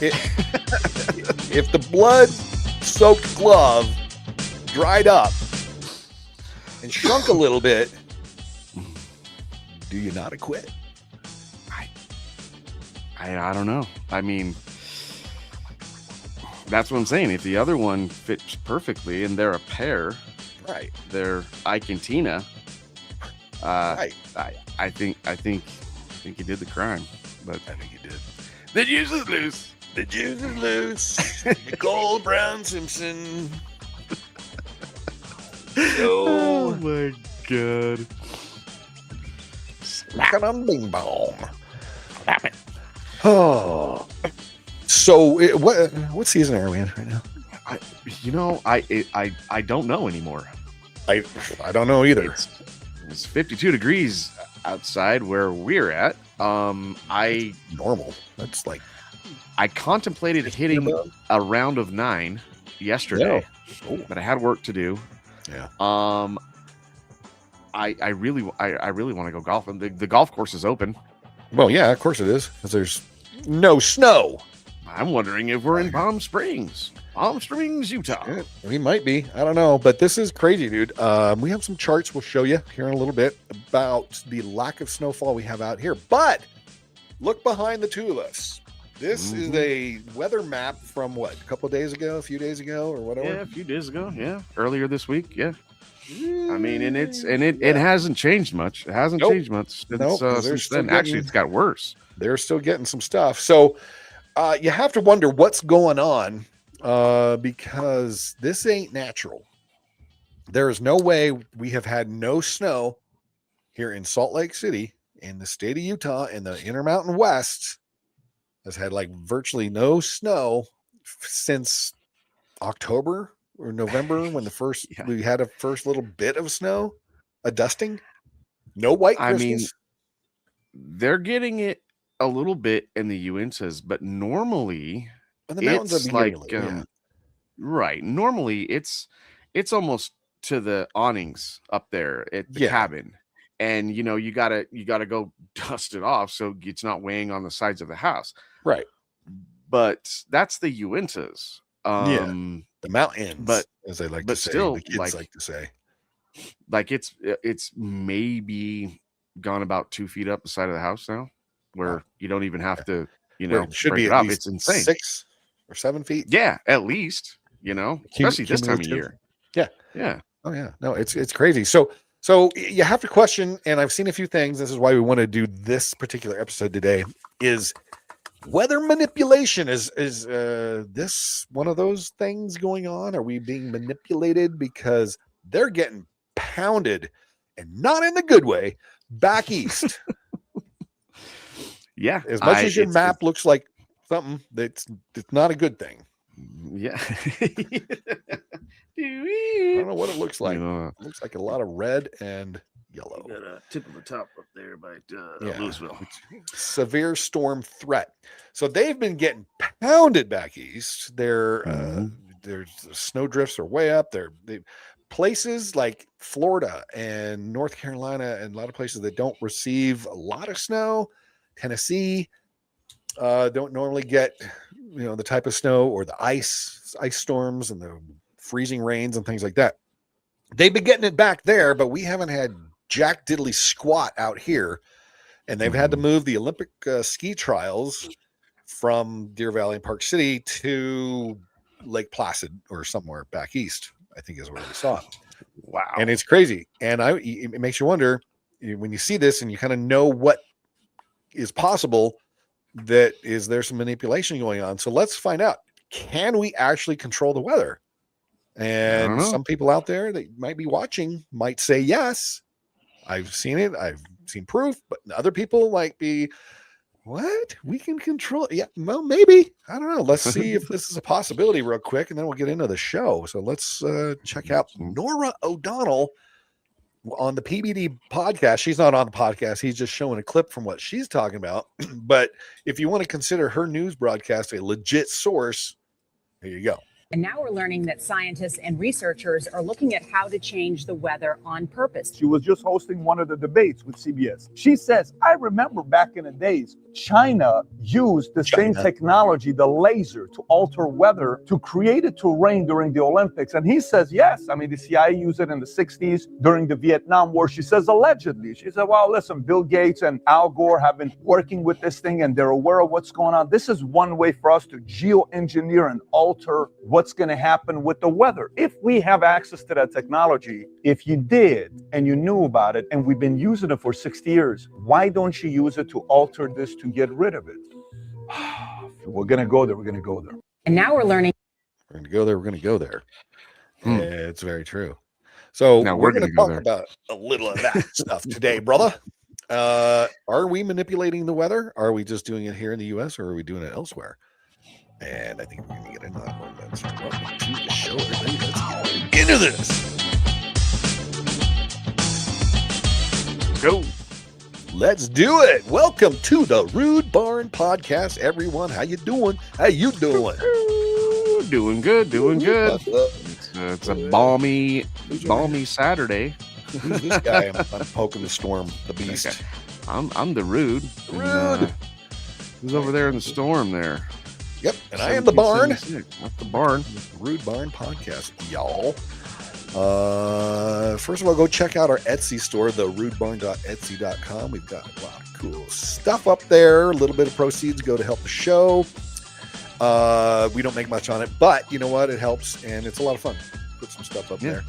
If the blood-soaked glove dried up and shrunk a little bit, do you not acquit? I don't know. I mean, that's what I'm saying. If the other one fits perfectly and they're a pair, right? They're Ike and Tina. Right. I think he did the crime, but I think he did. The juice is loose. The juice is loose. Nicole Brown Simpson. Oh my god. Slap it on bing bong. Slap it. Oh. So what season are we in right now? I don't know anymore. I don't know either. It's 52 degrees outside where we're at. Normal. That's like I contemplated hitting a round of 9 yesterday, but I had work to do. Yeah. I really want to go golfing. The golf course is open. Well, yeah, of course it is, because there's no snow. I'm wondering if we're in Palm Springs, Utah. Yeah, we might be. I don't know, but this is crazy, dude. We have some charts we'll show you here in a little bit about the lack of snowfall we have out here. But look behind the two of us. This is a weather map from what, a couple of days ago, a few days ago, or whatever. Yeah, a few days ago. Yeah, earlier this week. Yeah. I mean, and it hasn't changed much. It hasn't changed much since then. Actually, it's got worse. They're still getting some stuff. So you have to wonder what's going on because this ain't natural. There is no way we have had no snow here in Salt Lake City, in the state of Utah, in the Intermountain West, has had like virtually no snow since October or November when we had a first little bit of snow, a dusting. No white Christmas. I mean, they're getting it a little bit in the Uintas, but normally the mountains it's like right. Normally it's almost to the awnings up there at the cabin, and you gotta go dust it off so it's not weighing on the sides of the house. Right. But that's the Uintas. The mountains, but as I like to say, still, the kids like to say, like it's maybe gone about 2 feet up the side of the house now, where you don't even have to, it should be it at up. least It's insane. 6 or 7 feet. Yeah, at least, especially this time of year. Yeah. Yeah. Oh yeah. No, it's crazy. So you have to question, and I've seen a few things. This is why we want to do this particular episode today. Is weather manipulation is this one of those things going on? Are we being manipulated because they're getting pounded, and not in the good way, back east? Yeah. As much as your map looks like something it's not a good thing. Yeah. I don't know what it looks like. It looks like a lot of red and yellow. Got a tip of the top up there by Louisville. Severe storm threat. So they've been getting pounded back east. There's the snow drifts are way up there. Places like Florida and North Carolina and a lot of places that don't receive a lot of snow, Tennessee, don't normally get the type of snow or the ice storms and the freezing rains and things like that. They've been getting it back there, but we haven't had jack diddly squat out here, and they've had to move the Olympic ski trials from Deer Valley and Park City to Lake Placid or somewhere back east, I think is where we saw it. Wow. And it's crazy. And it makes you wonder when you see this and you kind of know what is possible, that is there some manipulation going on. So let's find out, can we actually control the weather? And some people out there that might be watching might say, yes, I've seen it. I've seen proof, but other people might be, what? We can control it. Yeah, well, maybe. I don't know. Let's see if this is a possibility real quick, and then we'll get into the show. So let's check out Nora O'Donnell on the PBD podcast. She's not on the podcast. He's just showing a clip from what she's talking about. But if you want to consider her news broadcast a legit source, here you go. And now we're learning that scientists and researchers are looking at how to change the weather on purpose. She was just hosting one of the debates with CBS. She says, I remember back in the days, China used the same technology, the laser, to alter weather, to create it to rain during the Olympics. And he says, yes. I mean, the CIA used it in the 60s during the Vietnam War. She says, allegedly. She said, well, listen, Bill Gates and Al Gore have been working with this thing and they're aware of what's going on. This is one way for us to geoengineer and alter what's going to happen with the weather. If we have access to that technology, if you did and you knew about it and we've been using it for 60 years, why don't you use it to alter this to get rid of it? We're going to go there. We're going to go there. And now we're learning. We're going to go there. We're going to go there. It's very true. So now we're going to talk about a little of that stuff today, brother. Are we manipulating the weather? Are we just doing it here in the U.S. or are we doing it elsewhere? And I think we're going to get into that one. That's welcome to the show, everybody. Let's get into this. Go. Let's do it. Welcome to the Rude Barn Podcast, everyone. How you doing? How you doing? Doing good. Doing good. It's a balmy Saturday. Who's this guy? I'm poking the storm, the beast. Okay. I'm the Rude. Who's over there in the storm there? Yep, and I am the Barn. That's the Barn. Rude Barn Podcast, y'all. First of all, go check out our Etsy store, therudebarn.etsy.com. We've got a lot of cool stuff up there. A little bit of proceeds go to help the show. We don't make much on it, but you know what? It helps, and it's a lot of fun. Put some stuff up there.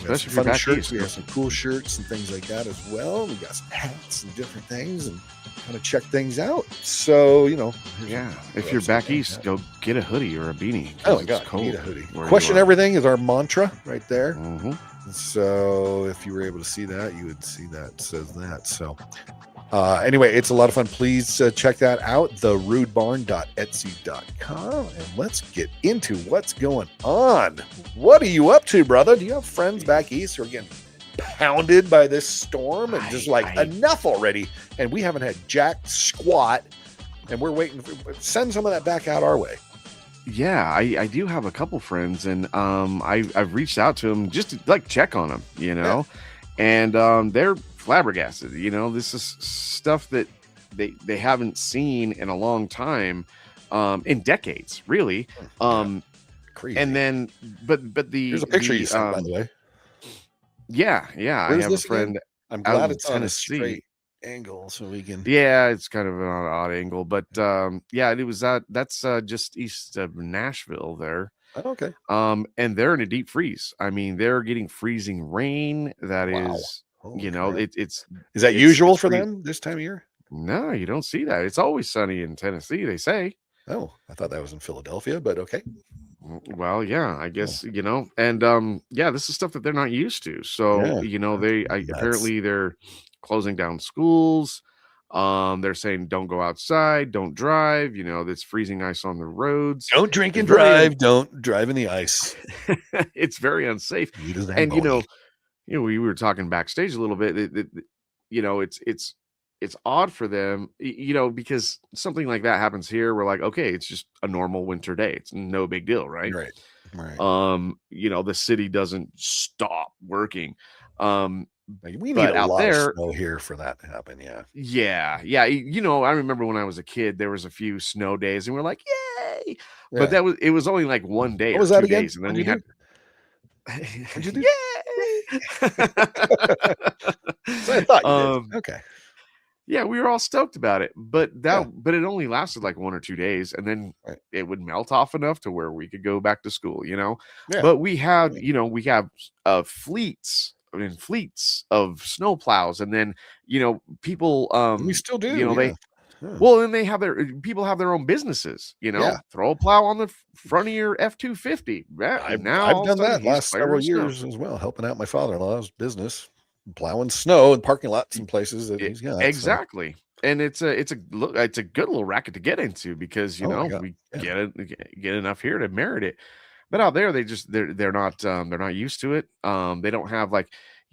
We have some fun shirts. We have some cool shirts and things like that as well. We got some hats and different things, and kind of check things out. So, you know. Yeah. If you're back east, go get a hoodie or a beanie. Oh my God, need a hoodie. Question everything is our mantra right there. Mm-hmm. So if you were able to see that, you would see that says that. So anyway, it's a lot of fun. Please check that out, therudebarn.etsy.com. And let's get into what's going on. What are you up to, brother? Do you have friends back east who are getting pounded by this storm and just enough already? And we haven't had jack squat, and we're waiting for, send some of that back out our way. Yeah, I do have a couple friends, and I've reached out to them just to check on them, and they're flabbergasted. This is stuff that they haven't seen in a long time, in decades, really. Crazy. And then, but there's a picture you sent, by the way. Yeah. I have a friend. Again? I'm glad it's Tennessee. On a straight angle, so we can. Yeah, it's kind of an odd angle, but it was that's just east of Nashville there. Oh, okay. And they're in a deep freeze. I mean, they're getting freezing rain. That is, it's. Is that usual for them this time of year? No, you don't see that. It's always sunny in Tennessee, they say. Oh, I thought that was in Philadelphia, but okay. Well, yeah, I guess, and this is stuff that they're not used to. So, apparently they're closing down schools. They're saying don't go outside, don't drive. There's freezing ice on the roads. Don't drink and drive. Don't drive in the ice. It's very unsafe. And we were talking backstage a little bit. It's odd for them, because something like that happens here. We're like, okay, it's just a normal winter day. It's no big deal, right? Right. The city doesn't stop working. We need a lot of snow here for that to happen. Yeah. I remember when I was a kid, there was a few snow days, and we're like, yay! Yeah. But it was only like one day. What was that again? Days, and then we had. What'd you do? Yay! So I thought you did. Okay. Yeah, we were all stoked about it, but it only lasted like 1 or 2 days, and then it would melt off enough to where we could go back to school, Yeah. But we have, fleets of snow plows, and then people we still do. Well, and people have their own businesses, throw a plow on the front of your F-250. I've done that last several years as well, helping out my father-in-law's business, plowing snow in parking lots and places that he's got. Exactly. So. And it's a good little racket to get into, because we get enough here to merit it. But out there, they're not used to it. They don't have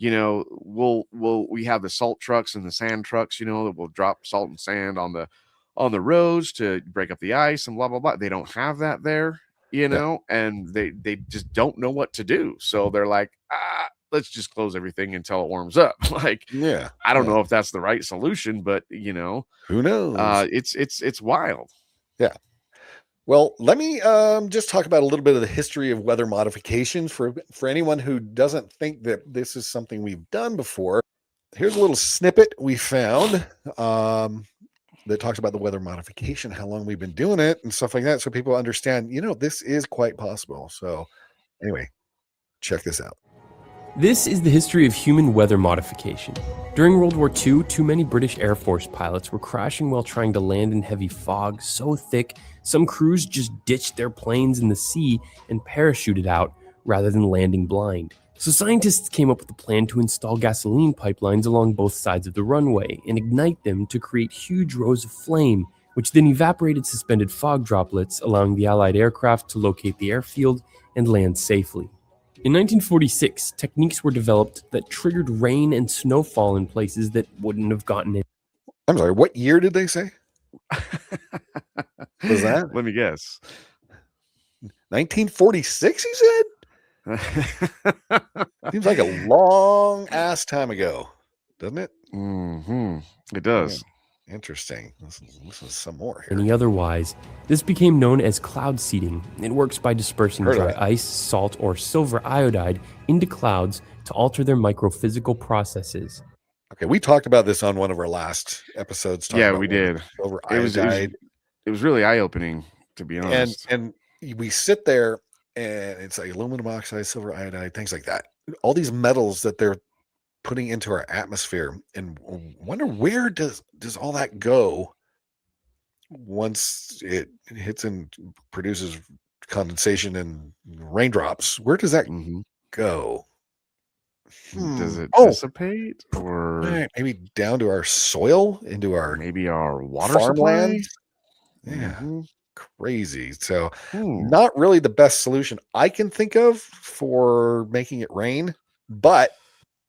we have the salt trucks and the sand trucks, that will drop salt and sand on the roads to break up the ice and blah blah blah. They don't have that there. you know, and they just don't know what to do. So they're like, let's just close everything until it warms up. Like, Yeah. I don't know if that's the right solution, but you know, who knows? It's wild. Yeah. Well, let me just talk about a little bit of the history of weather modifications for anyone who doesn't think that this is something we've done before. Here's a little snippet we found that talks about the weather modification, how long we've been doing it and stuff like that. So people understand, you know, this is quite possible. So anyway, check this out. This is the history of human weather modification. During World War II, too many British Air Force pilots were crashing while trying to land in heavy fog so thick, some crews just ditched their planes in the sea and parachuted out rather than landing blind. So scientists came up with a plan to install gasoline pipelines along both sides of the runway and ignite them to create huge rows of flame, which then evaporated suspended fog droplets, allowing the Allied aircraft to locate the airfield and land safely. In 1946, techniques were developed that triggered rain and snowfall in places that wouldn't have gotten it. I'm sorry, what year did they say? Was that? Let me guess. 1946, he said? Seems like a long ass time ago, doesn't it? It does. Yeah. Interesting. This is some more here. Any otherwise, this became known as cloud seeding. It works by dispersing dry ice, salt, or silver iodide into clouds to alter their microphysical processes. Okay, we talked about this on one of our last episodes. Yeah, we did. Silver iodide. It was really eye-opening, to be honest. And we sit there, and it's like aluminum oxide, silver iodide, things like that. All these metals that they're putting into our atmosphere, and wonder where does all that go once it hits and produces condensation and raindrops? Where does that go? Does it dissipate, or maybe down to our soil, into our maybe our water farmlands? Yeah, crazy. So not really the best solution I can think of for making it rain, but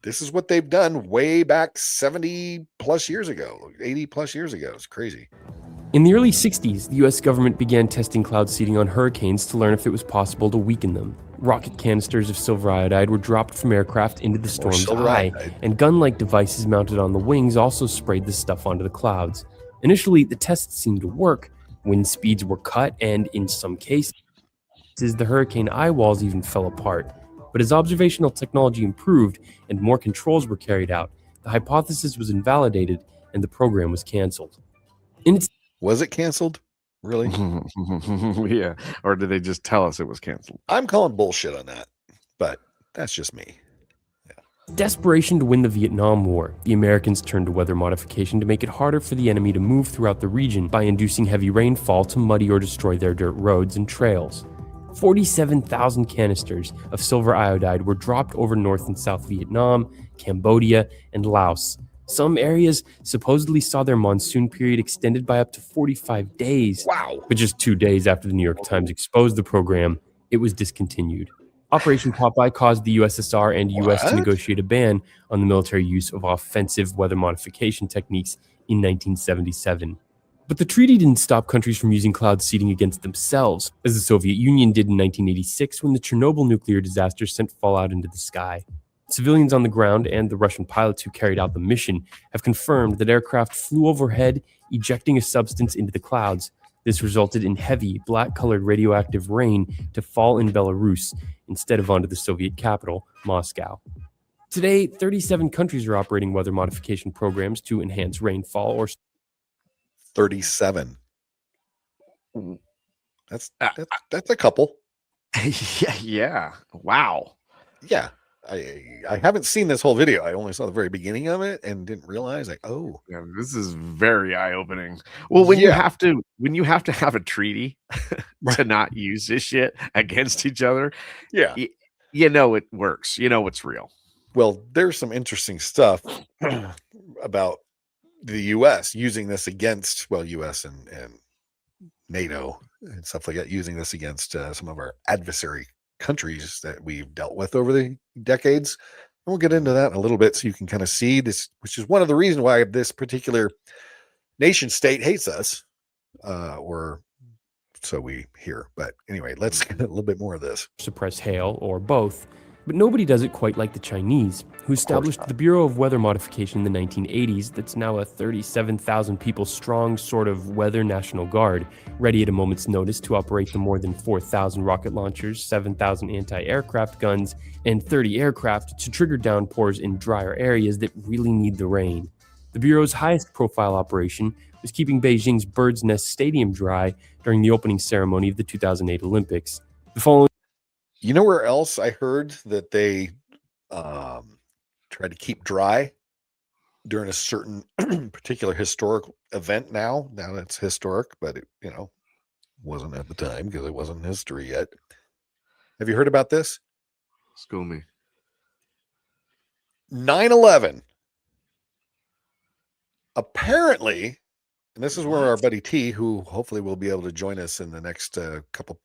this is what they've done way back 70 plus years ago, 80 plus years ago. It's crazy. In the early 60s, the US government began testing cloud seeding on hurricanes to learn if it was possible to weaken them. Rocket canisters of silver iodide were dropped from aircraft into the storm's eye, and gun-like devices mounted on the wings also sprayed the stuff onto the clouds. Initially, the tests seemed to work. Wind speeds were cut, and in some cases, the hurricane eye walls even fell apart. But as observational technology improved and more controls were carried out, the hypothesis was invalidated and the program was canceled. Was it canceled? Really? Yeah. Or did they just tell us it was canceled? I'm calling bullshit on that, but that's just me. Desperation to win the Vietnam War, the Americans turned to weather modification to make it harder for the enemy to move throughout the region by inducing heavy rainfall to muddy or destroy their dirt roads and trails. 47,000 canisters of silver iodide were dropped over North and South Vietnam, Cambodia, and Laos. Some areas supposedly saw their monsoon period extended by up to 45 days. Wow. But just 2 days after the New York Times exposed the program, it was discontinued. Operation Popeye caused the USSR and US to negotiate a ban on the military use of offensive weather modification techniques in 1977. But the treaty didn't stop countries from using cloud seeding against themselves, as the Soviet Union did in 1986 when the Chernobyl nuclear disaster sent fallout into the sky. Civilians on the ground and the Russian pilots who carried out the mission have confirmed that aircraft flew overhead, ejecting a substance into the clouds. This resulted in heavy, black-colored radioactive rain to fall in Belarus instead of onto the Soviet capital, Moscow. Today, 37 countries are operating weather modification programs to enhance rainfall or 37. That's a couple. Yeah. Wow. Yeah. I haven't seen this whole video. I only saw the very beginning of it and didn't realize yeah, this is very eye-opening. Well, when you have to have a treaty to not use this shit against each other, you know it works. You know it's real. Well, there's some interesting stuff about the US using this against, US and NATO and stuff like that, using this against some of our adversary countries that we've dealt with over the decades. And we'll get into that in a little bit so you can kind of see this, which is one of the reasons why this particular nation state hates us or so we hear. But anyway, let's get a little bit more of this. suppress hail, or both. But nobody does it quite like the Chinese, who established not. the Bureau of Weather Modification in the 1980s that's now a 37,000 people strong sort of weather national guard, ready at a moment's notice to operate the more than 4,000 rocket launchers, 7,000 anti-aircraft guns, and 30 aircraft to trigger downpours in drier areas that really need the rain. The Bureau's highest profile operation was keeping Beijing's Bird's Nest Stadium dry during the opening ceremony of the 2008 Olympics. The following You know where else I heard that they try to keep dry during a certain particular historic event? Now it's historic, but it, wasn't at the time because it wasn't history yet. Have you heard about this? School me. 9/11. Apparently, and this is where our buddy T, who hopefully will be able to join us in the next couple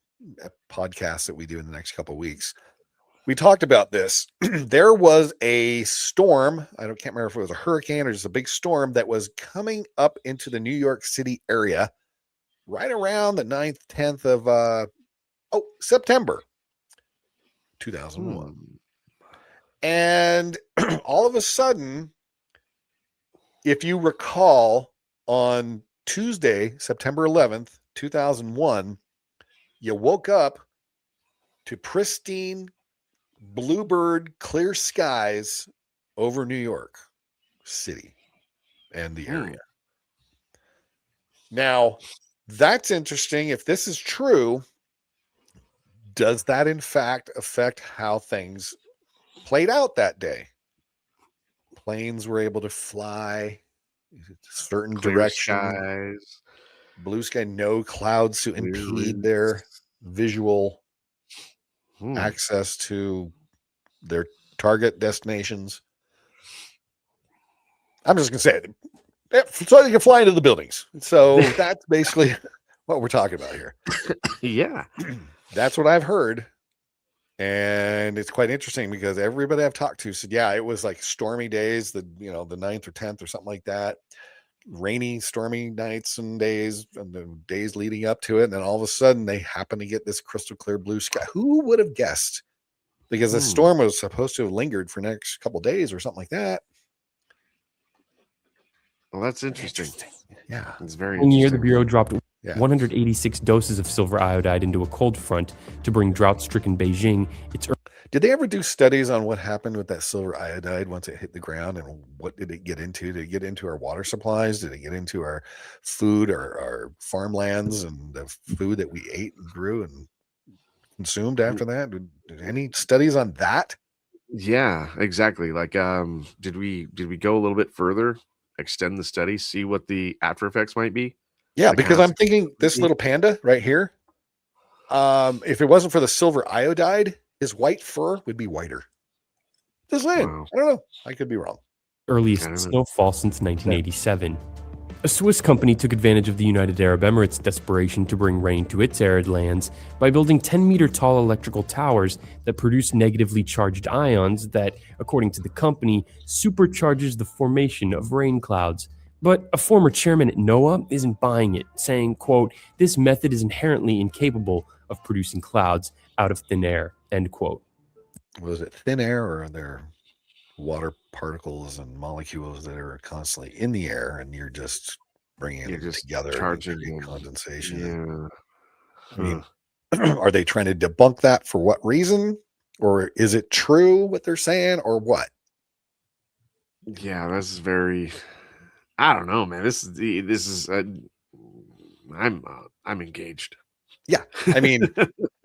podcasts that we do in the next couple of weeks. We talked about this. There was a storm. Can't remember if it was a hurricane or just a big storm that was coming up into the New York City area right around the 9th, 10th of September 2001. And all of a sudden, if you recall, on Tuesday, September 11th, 2001, you woke up to pristine bluebird clear skies over New York City and the area. Now, that's interesting. If this is true, does that in fact affect how things played out that day? Planes were able to fly certain Clear direction. skies. Blue sky, no clouds to impede their visual access to their target destinations. I'm just going to say it. So you can fly into the buildings. So that's basically what we're talking about here. Yeah. That's what I've heard. And it's quite interesting because everybody I've talked to said, yeah, it was like stormy days, the 9th or 10th or something like that. Rainy, stormy nights and days and the days leading up to it. And then all of a sudden they happen to get this crystal clear blue sky. Who would have guessed? Because the storm was supposed to have lingered for next couple of days or something like that. Well, that's interesting. Yeah. It's very year, the interesting. Bureau dropped 186 doses of silver iodide into a cold front to bring drought-stricken Beijing its. Did they ever do studies on what happened with that silver iodide once it hit the ground, and what did it get into? Did it get into our water supplies? Did it get into our food or our farmlands and the food that we ate and grew and consumed after that? Did any studies on that? Yeah, exactly. Like, did we go a little bit further, extend the study, see what the after effects might be? Yeah, Like because I'm thinking this little panda right here, if it wasn't for the silver iodide, his white fur would be whiter. Just saying. Wow. I don't know. I could be wrong. Earliest snowfall since 1987. A Swiss company took advantage of the United Arab Emirates' desperation to bring rain to its arid lands by building 10-meter-tall electrical towers that produce negatively charged ions that, according to the company, supercharges the formation of rain clouds. But a former chairman at NOAA isn't buying it, saying, quote, "This method is inherently incapable of producing clouds out of thin air," end quote. Was it thin air, or are there water particles and molecules that are constantly in the air and you're just bringing them together, charging condensation? Yeah. I mean, are they trying to debunk that for what reason? Or is it true what they're saying, or what? Yeah, this is very. I don't know, man. This is. I'm engaged. Yeah, I mean,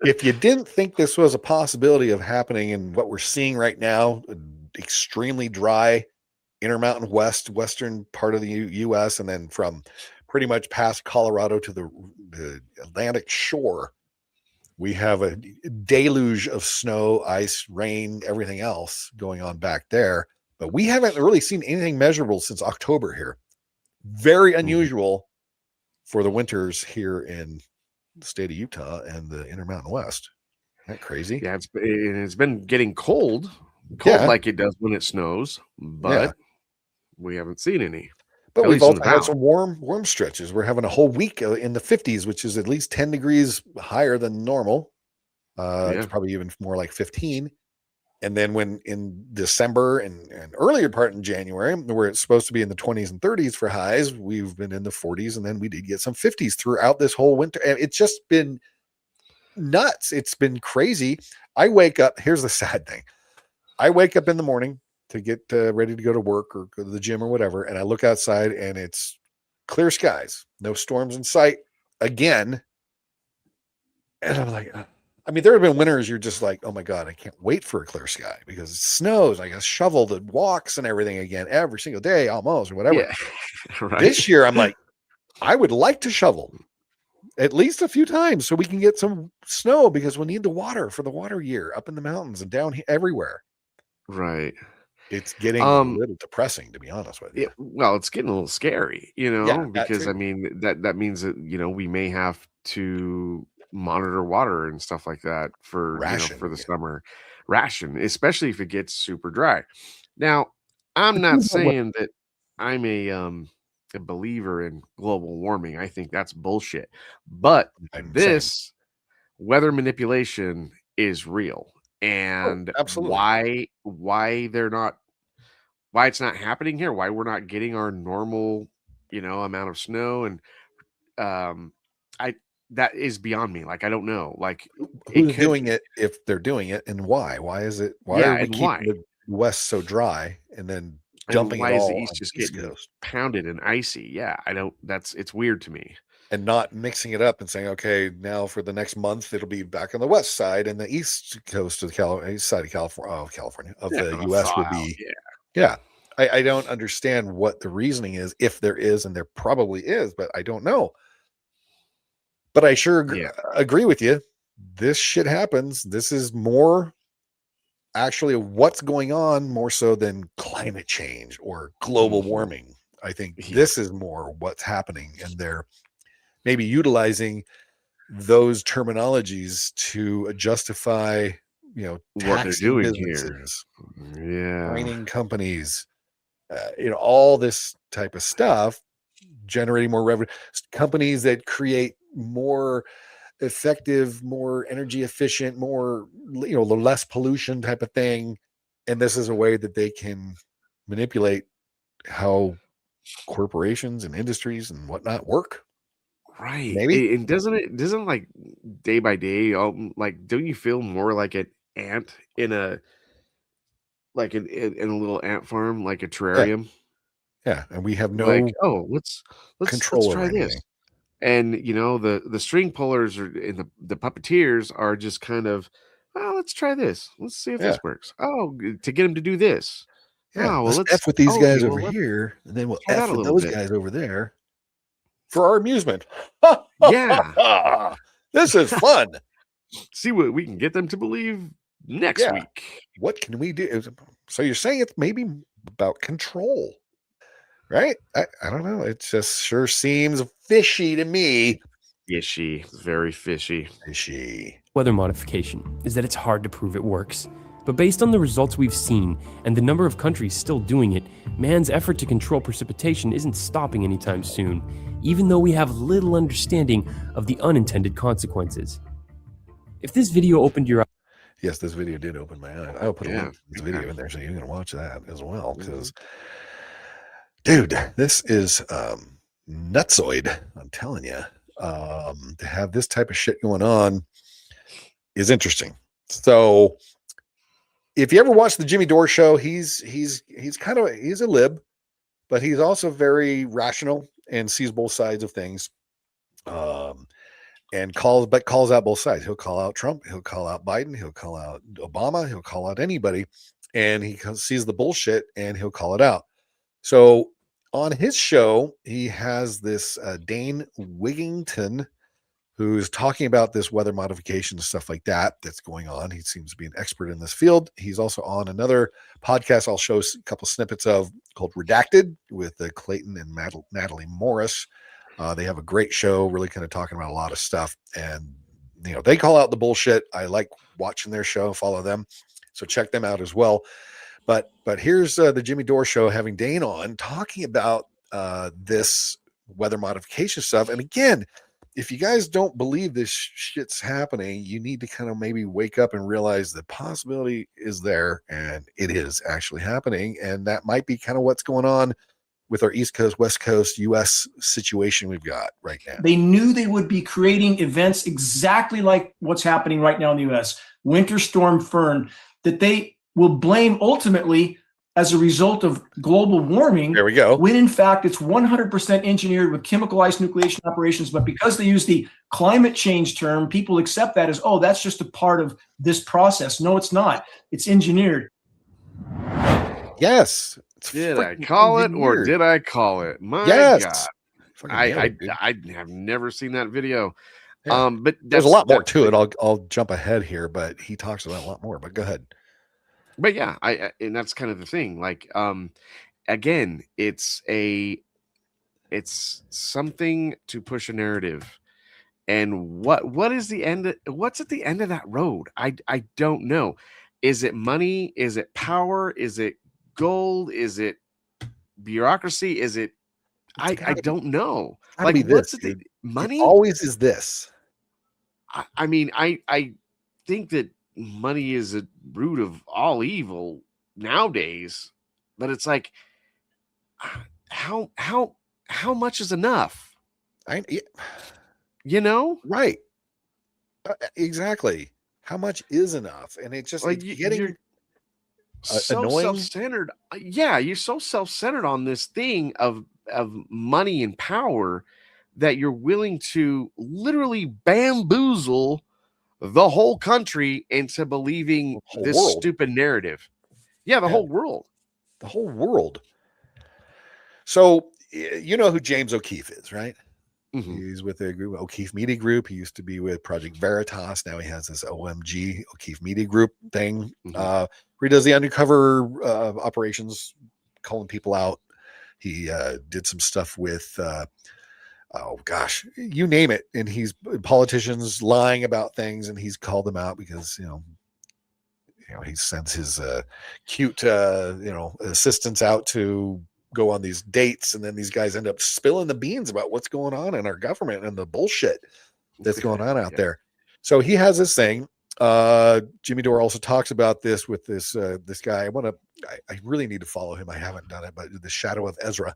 if you didn't think this was a possibility of happening in what we're seeing right now, extremely dry Intermountain western part of the U.S., and then from pretty much past Colorado to the Atlantic shore, we have a deluge of snow, ice, rain, everything else going on back there. But we haven't really seen anything measurable since October here. Very unusual for the winters here in the state of Utah and the Intermountain West. Isn't that crazy? Yeah, it's been getting cold like it does when it snows, but we haven't seen any. But At we've least in the also had South. some warm stretches. We're having a whole week in the 50s, which is at least 10 degrees higher than normal. It's probably even more like 15. And then when in December and earlier part in January, where it's supposed to be in the 20s and 30s for highs, we've been in the 40s, and then we did get some 50s throughout this whole winter. And it's just been nuts. It's been crazy. I wake up. Here's the sad thing. I wake up in the morning to get ready to go to work or go to the gym or whatever, and I look outside and it's clear skies, no storms in sight again. And I'm like, I mean, there have been winters you're just like, oh my God, I can't wait for a clear sky because it snows. I got shoveled and walks and everything again every single day almost or whatever. Yeah. Right. This year, I'm like, I would like to shovel at least a few times so we can get some snow because we need the water for the water year up in the mountains and down here everywhere. Right. It's getting a little depressing, to be honest with you. Well, it's getting a little scary, Yeah, because I mean that means that we may have to monitor water and stuff like that for for the summer ration, especially if it gets super dry. Now, I'm not saying that I'm a believer in global warming. I think that's bullshit. But this weather manipulation is real. And absolutely. why they're not, why it's not happening here, why we're not getting our normal, amount of snow, and that is beyond me. Like, I don't know. Like, who's doing it, if they're doing it, and why? Why is it? Why are we keeping the West so dry and then dumping why it all is the on East just the East getting Coast pounded and icy? Yeah, I don't. It's weird to me. And not mixing it up and saying, okay, now for the next month it'll be back on the west side, and the east coast of the east side of California of the U.S. will be. Yeah. I don't understand what the reasoning is, if there is, and there probably is, but I don't know. But I sure agree with you. This shit happens. This is more actually what's going on, more so than climate change or global warming. I think this is more what's happening, and they're maybe utilizing those terminologies to justify, what they're doing businesses, here. mining companies, all this type of stuff, generating more revenue. Companies that create more effective, more energy efficient, more, less pollution type of thing. And this is a way that they can manipulate how corporations and industries and whatnot work. Right. Maybe. And doesn't like day by day, like, don't you feel more like an ant in a little ant farm, like a terrarium? Yeah. And we have no like, oh, let's control try over this. anything. And the string pullers and the puppeteers are just kind of, well, let's try this. Let's see if this works. Oh, to get them to do this. Yeah, oh, well, let's F with these guys over let's here, and then we'll try that F a with little those bit. guys over there for our amusement. Yeah. This is fun. See what we can get them to believe next week. What can we do? So you're saying it's maybe about control, right? I don't know. It just sure seems fishy to me. Fishy. Very fishy. Fishy. Weather modification is that it's hard to prove it works. But based on the results we've seen and the number of countries still doing it, man's effort to control precipitation isn't stopping anytime soon, even though we have little understanding of the unintended consequences. If this video opened your eyes... Yes, this video did open my eyes. I'll put a link to this video in there so you can watch that as well. Because, dude, this is nutsoid. I'm telling you. To have this type of shit going on is interesting. So if you ever watch the Jimmy Dore show, he's a lib, but he's also very rational and sees both sides of things. And calls out both sides. He'll call out Trump, he'll call out Biden, he'll call out Obama, he'll call out anybody, and he sees the bullshit and he'll call it out. So on his show, he has this Dane Wigington, who's talking about this weather modification and stuff like that that's going on. He seems to be an expert in this field. He's also on another podcast I'll show a couple snippets of called Redacted with Clayton and Natalie Morris. They have a great show, really kind of talking about a lot of stuff. And, they call out the bullshit. I like watching their show, follow them. So check them out as well. But here's the Jimmy Dore show having Dane on talking about this weather modification stuff. And again, if you guys don't believe this shit's happening, you need to kind of maybe wake up and realize the possibility is there, and it is actually happening. And that might be kind of what's going on with our East Coast, West Coast, U.S. situation we've got right now. They knew they would be creating events exactly like what's happening right now in the U.S. Winter Storm Fern, that they will blame ultimately as a result of global warming. There we go. When in fact it's 100% engineered with chemical isonucleation operations, but because they use the climate change term, people accept that as, oh, that's just a part of this process. No, it's not. It's engineered. Yes. Did I call it or did I call it? My yes. God. I have never seen that video. Yeah. But there's a lot more to it. I'll jump ahead here, but he talks about a lot more, but go ahead. But yeah, and that's kind of the thing. Like, again, it's something to push a narrative. And what is the end? What's at the end of that road? I don't know. Is it money? Is it power? Is it gold? Is it bureaucracy? Is it? I don't know. Like, what's the money? It always is this. I mean, I think that money is a root of all evil nowadays, but it's like, how much is enough? You know, right? Exactly. How much is enough? And it's just like getting so annoying. Self-centered. Yeah, you're so self-centered on this thing of money and power that you're willing to literally bamboozle the whole country into believing this stupid narrative. Yeah, the whole world. The whole world. So you know who James O'Keefe is, right? Mm-hmm. He's with the group O'Keefe Media Group. He used to be with Project Veritas. Now he has this OMG O'Keefe Media Group thing. Mm-hmm. Where he does the undercover operations, calling people out. He did some stuff with oh gosh, you name it. And he's politicians lying about things, and he's called them out because, you know, he sends his cute, assistants out to go on these dates. And then these guys end up spilling the beans about what's going on in our government and the bullshit that's going on out there. So he has this thing. Jimmy Dore also talks about this with this guy. I really need to follow him. I haven't done it, but the Shadow of Ezra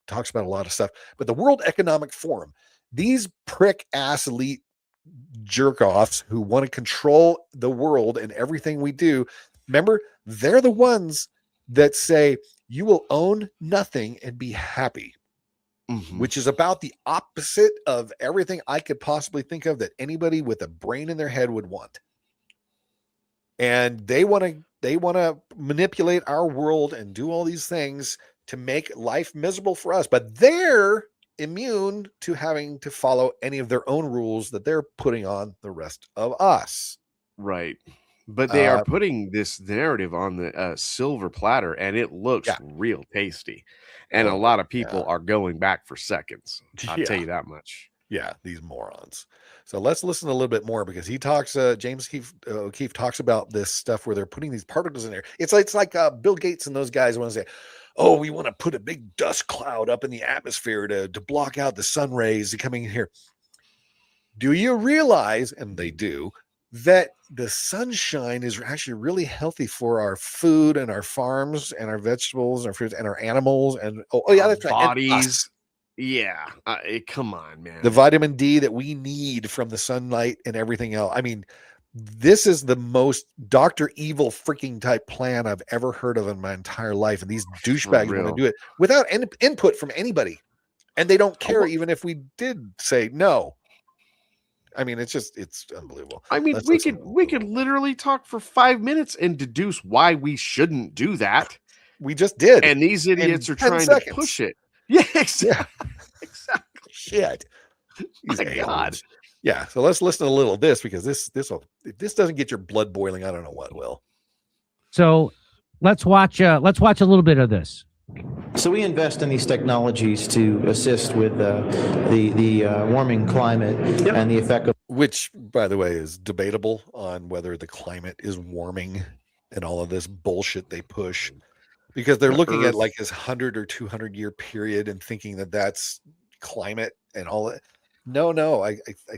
talks about a lot of stuff. But the World Economic Forum, these prick ass elite jerk offs who want to control the world and everything we do, remember, they're the ones that say you will own nothing and be happy, which is about the opposite of everything I could possibly think of that anybody with a brain in their head would want. And they want to manipulate our world and do all these things to make life miserable for us, but they're immune to having to follow any of their own rules that they're putting on the rest of us. Right. But they are putting this narrative on the silver platter, and it looks real tasty. And a lot of people are going back for seconds. I'll tell you that much. Yeah, these morons. So let's listen a little bit more, because he talks, James O'Keefe talks about this stuff where they're putting these particles in there. It's like Bill Gates and those guys want to say, oh, we want to put a big dust cloud up in the atmosphere to block out the sun rays coming in here. Do you realize, and they do, that the sunshine is actually really healthy for our food and our farms and our vegetables and our fruits and our animals and that's right, bodies. Yeah, come on, man. The vitamin D that we need from the sunlight and everything else. I mean, this is the most Dr. Evil freaking type plan I've ever heard of in my entire life. And these douchebags want to do it without any input from anybody. And they don't care even if we did say no. I mean, it's unbelievable. I mean, we could literally talk for 5 minutes and deduce why we shouldn't do that. We just did. And these idiots are trying to push it. Yeah, exactly. Shit. My God. Yeah. So let's listen to a little of this, because if this doesn't get your blood boiling, I don't know what will. So let's watch a little bit of this. So we invest in these technologies to assist with the warming climate and the effect of, which, by the way, is debatable on whether the climate is warming and all of this bullshit they push. because they're The looking at Earth. like this 100 or 200 year period and thinking that that's climate and all that. No, I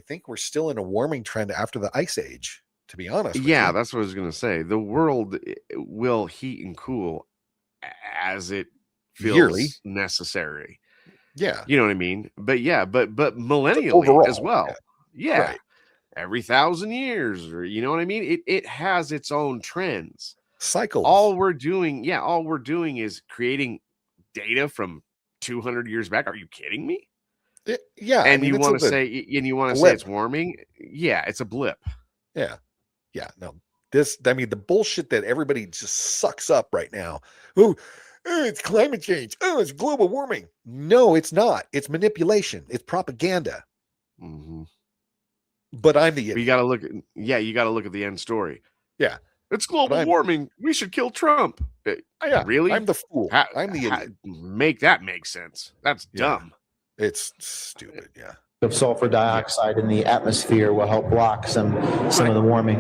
think we're still in a warming trend after the ice age, to be honest with Yeah, you. that's what I was gonna say. The world will heat and cool as it feels Yearly. necessary. Yeah. You know what I mean? But yeah, but millennially overall, as well. Yeah. Right. Every 1,000 years, or you know what I mean? It has its own trends. Cycles. All we're doing is creating data from 200 years back. Are you kidding me? Yeah. And I mean, you want to say it's warming? Yeah, it's a blip. Yeah. Yeah. No, the bullshit that everybody just sucks up right now. Oh, it's climate change. Oh, it's global warming. No, it's not. It's manipulation. It's propaganda. Mm-hmm. But I'm the idiot. You got to look at the end story. Yeah. It's global warming. We should kill Trump. Yeah. Really? I'm the fool. I'm the idiot. Make that make sense. That's dumb. It's stupid. Yeah. Of sulfur dioxide in the atmosphere will help block some of the warming.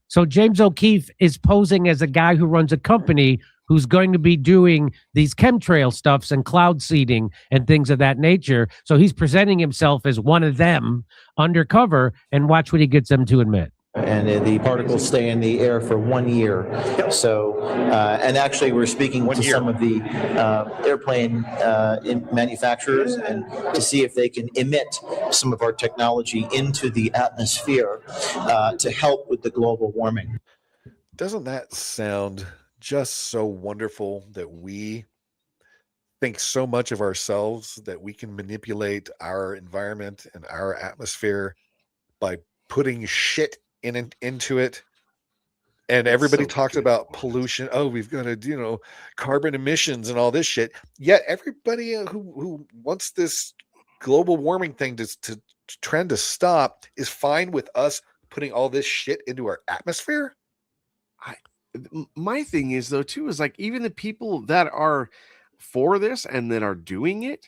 So James O'Keefe is posing as a guy who runs a company who's going to be doing these chemtrail stuffs and cloud seeding and things of that nature. So he's presenting himself as one of them undercover, and watch what he gets them to admit. And the particles stay in the air for 1 year. So, and actually we're speaking to some of the airplane manufacturers and to see if they can emit some of our technology into the atmosphere to help with the global warming. Doesn't that sound just so wonderful that we think so much of ourselves that we can manipulate our environment and our atmosphere by putting shit into it? And everybody talks about pollution. Oh, we've got to, carbon emissions and all this shit. Yet everybody who wants this global warming thing to trend to stop is fine with us putting all this shit into our atmosphere. My thing is though too is like even the people that are for this and that are doing it,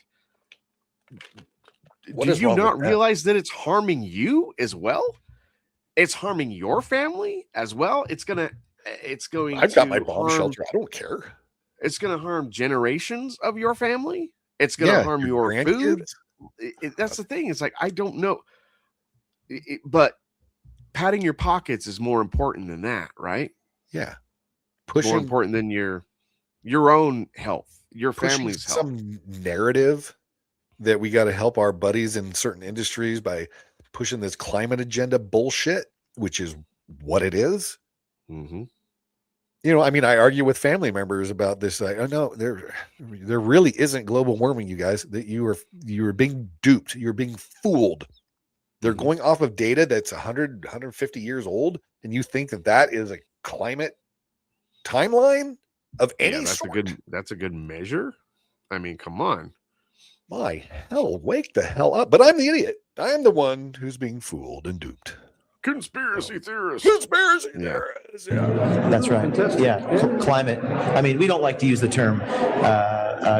do you not realize that it's harming you as well? It's harming your family as well. It's going. I've got my bomb shelter. I don't care. It's going to harm generations of your family. It's going to harm your food. That's the thing. It's like I don't know, but padding your pockets is more important than that, right? Yeah, more important than your own health, your family's health. Some narrative that we got to help our buddies in certain industries by pushing this climate agenda bullshit, which is what it is. Mm-hmm. I argue with family members about this. No, there really isn't global warming, you guys. That you are being duped. You're being fooled. They're going off of data that's 100, 150 years old, and you think that is a climate timeline of any sort. That's a good measure. I mean, come on. My hell, wake the hell up. But I'm the idiot. I'm the one who's being fooled and duped. Conspiracy theorists. Conspiracy theorists. Yeah. That's right. Yeah. Climate. I mean, we don't like to use the term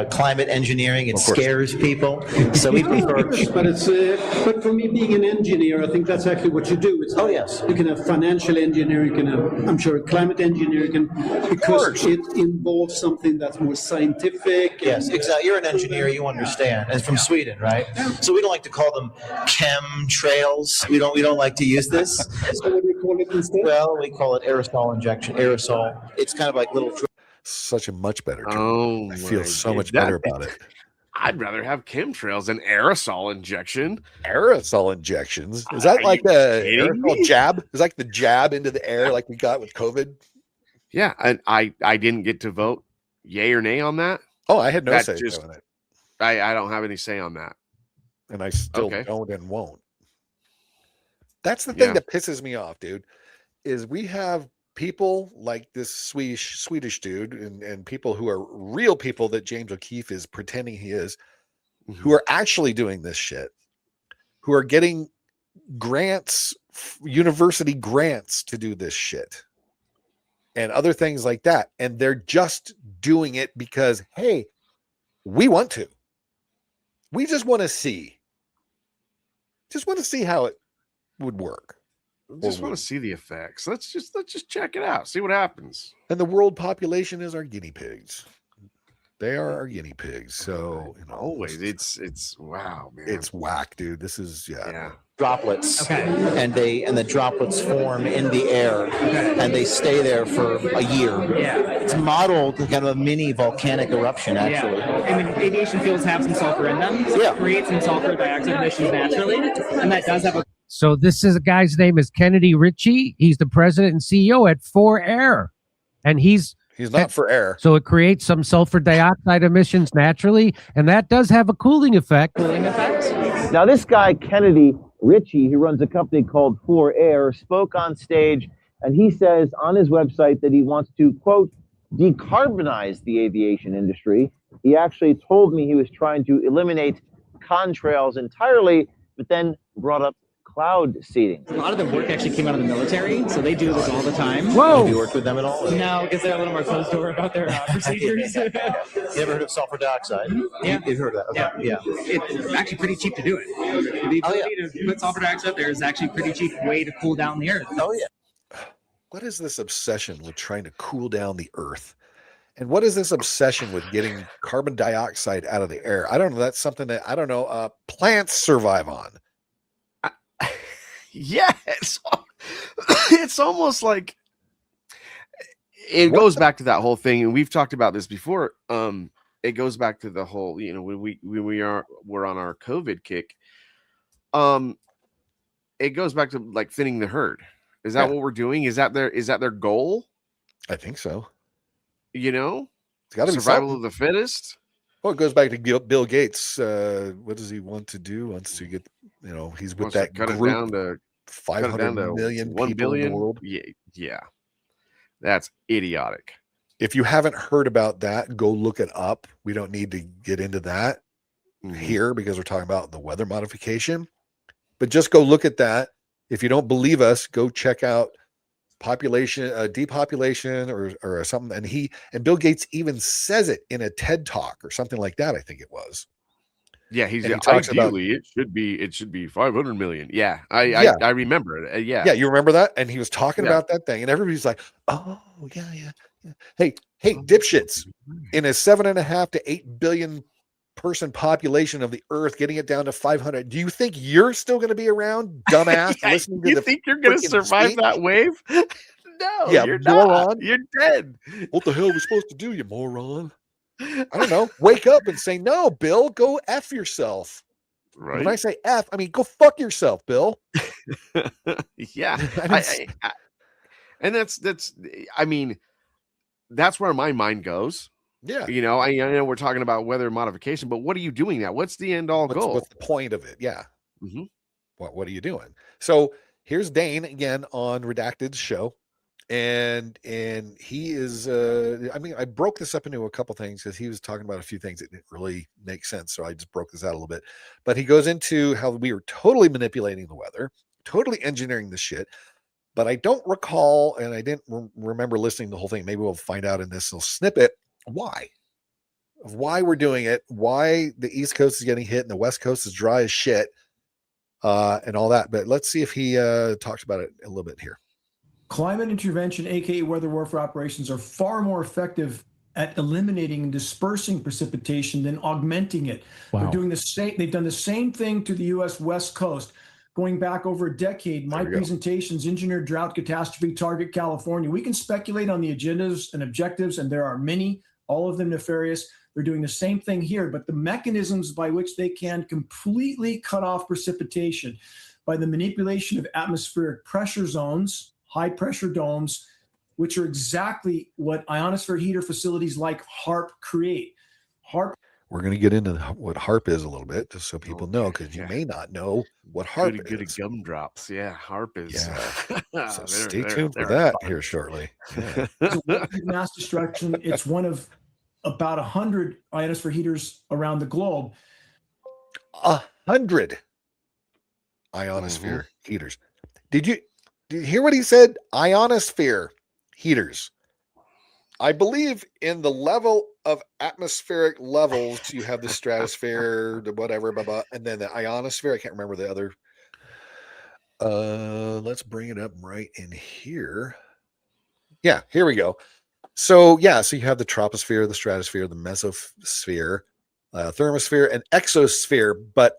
climate engineering. It scares people. So we prefer. But for me, being an engineer, I think that's actually what you do. It's yes. You can have financial engineering. You can have, I'm sure, climate engineering because it involves something that's more scientific. Yes, exactly. You're an engineer. You understand. And from Sweden, right? So we don't like to call them chemtrails. We don't like to use this. So what do we call it instead? Well, we call it aerosol injection. Aerosol. It's kind of like little. Such a much better term. I feel so much better about it. I'd rather have chemtrails than aerosol injection. Aerosol injections? Is that like the aerosol jab? Is like the jab into the air like we got with COVID? Yeah, and I didn't get to vote yay or nay on that. Oh, I had no say on it. I don't have any say on that. And I still don't and won't. That's the thing that pisses me off, dude, is we have people like this Swedish dude and people who are real people that James O'Keefe is pretending he is, who are actually doing this shit, who are getting grants, university grants to do this shit and other things like that. And they're just doing it because, hey, we want to. We just want to see. Just want to see how it would work. Just want to see the effects. Let's just check it out. See what happens. And the world population is our guinea pigs. They are our guinea pigs. So always it's wow, man. It's whack, dude. This is droplets, and the droplets form in the air, and they stay there for a year. It's modeled kind of a mini volcanic eruption, actually. And the aviation fuels have some sulfur in them, so it creates some sulfur dioxide emissions naturally, and that does have a. So this is a guy's name is Kennedy Ritchie. He's the president and CEO at 4Air, and he's not for air. So it creates some sulfur dioxide emissions naturally, and that does have a cooling effect. Now, this guy, Kennedy Ritchie, he runs a company called 4Air, spoke on stage, and he says on his website that he wants to, quote, decarbonize the aviation industry. He actually told me he was trying to eliminate contrails entirely, but then brought up cloud seeding. A lot of the work actually came out of the military, so they do this all the time. Whoa! Have you worked with them at all? No, because they're a little more closed door about their procedures. You ever heard of sulfur dioxide? Yeah. You've heard of that? Okay. Yeah. It's actually pretty cheap to do it. The ability to put sulfur dioxide there is actually a pretty cheap way to cool down the earth. Oh, yeah. What is this obsession with trying to cool down the earth? And what is this obsession with getting carbon dioxide out of the air? I don't know. That's something that, I don't know, plants survive on. Yeah, it's almost like it goes back to that whole thing, and we've talked about this before. It goes back to the whole, when we're on our COVID kick. It goes back to like thinning the herd. Is that what we're doing? Is that their goal? I think so. It's got to be survival of the fittest. Well, it goes back to Bill Gates. What does he want to do? Wants to get, he's with that cut group, it down to 500 million 1 people billion in the world. Yeah, that's idiotic. If you haven't heard about that, go look it up. We don't need to get into that here because we're talking about the weather modification. But just go look at that. If you don't believe us, go check out depopulation or something. And Bill Gates even says it in a TED talk or something like that. I think it was. Yeah, he talks ideally about, it should be 500 million. Yeah, I remember it. Yeah, you remember that? And he was talking about that thing, and everybody's like, "Oh, yeah. Hey, dipshits! In a 7.5 to 8 billion person population of the Earth, getting it down to 500. Do you think you're still going to be around, dumbass? Listening to you think you're going to survive that wave? No, you're moron. Not. You're dead. What the hell are we supposed to do, you moron? I don't know. Wake up and say, no, Bill, go F yourself. Right. When I say F, I mean, go fuck yourself, Bill. Yeah. And that's where my mind goes. Yeah. I know we're talking about weather modification, but what are you doing now? What's the end all goal? What's the point of it? Yeah. Mm-hmm. What are you doing? So here's Dane again on Redacted's show. And he is, I broke this up into a couple things because he was talking about a few things that didn't really make sense. So I just broke this out a little bit, but he goes into how we were totally manipulating the weather, totally engineering the shit. But I don't recall, and I didn't remember listening to the whole thing. Maybe we'll find out in this little snippet why we're doing it, why the East Coast is getting hit and the West Coast is dry as shit, and all that. But let's see if he talks about it a little bit here. Climate intervention, aka weather warfare operations, are far more effective at eliminating and dispersing precipitation than augmenting it. Wow. They're doing the same. They've done the same thing to the U.S. West Coast. Going back over a decade, my presentations, Engineered Drought Catastrophe, Target California. We can speculate on the agendas and objectives, and there are many, all of them nefarious. They're doing the same thing here, but the mechanisms by which they can completely cut off precipitation by the manipulation of atmospheric pressure zones, high pressure domes, which are exactly what ionosphere heater facilities like HAARP create. HAARP. We're going to get into what HAARP is a little bit, just so people know, because you may not know what HAARP is. Good gumdrops. Yeah, HAARP is. Yeah. So stay tuned for that here shortly. Yeah. Mass destruction. It's one of about 100 ionosphere heaters around the globe. 100 ionosphere heaters. Did you hear what he said? Ionosphere heaters. I believe in the level of atmospheric levels, you have the stratosphere, the whatever, blah, blah, and then the ionosphere. I can't remember the other. Let's bring it up right in here. Yeah, here we go. So you have the troposphere, the stratosphere, the mesosphere, thermosphere, and exosphere, but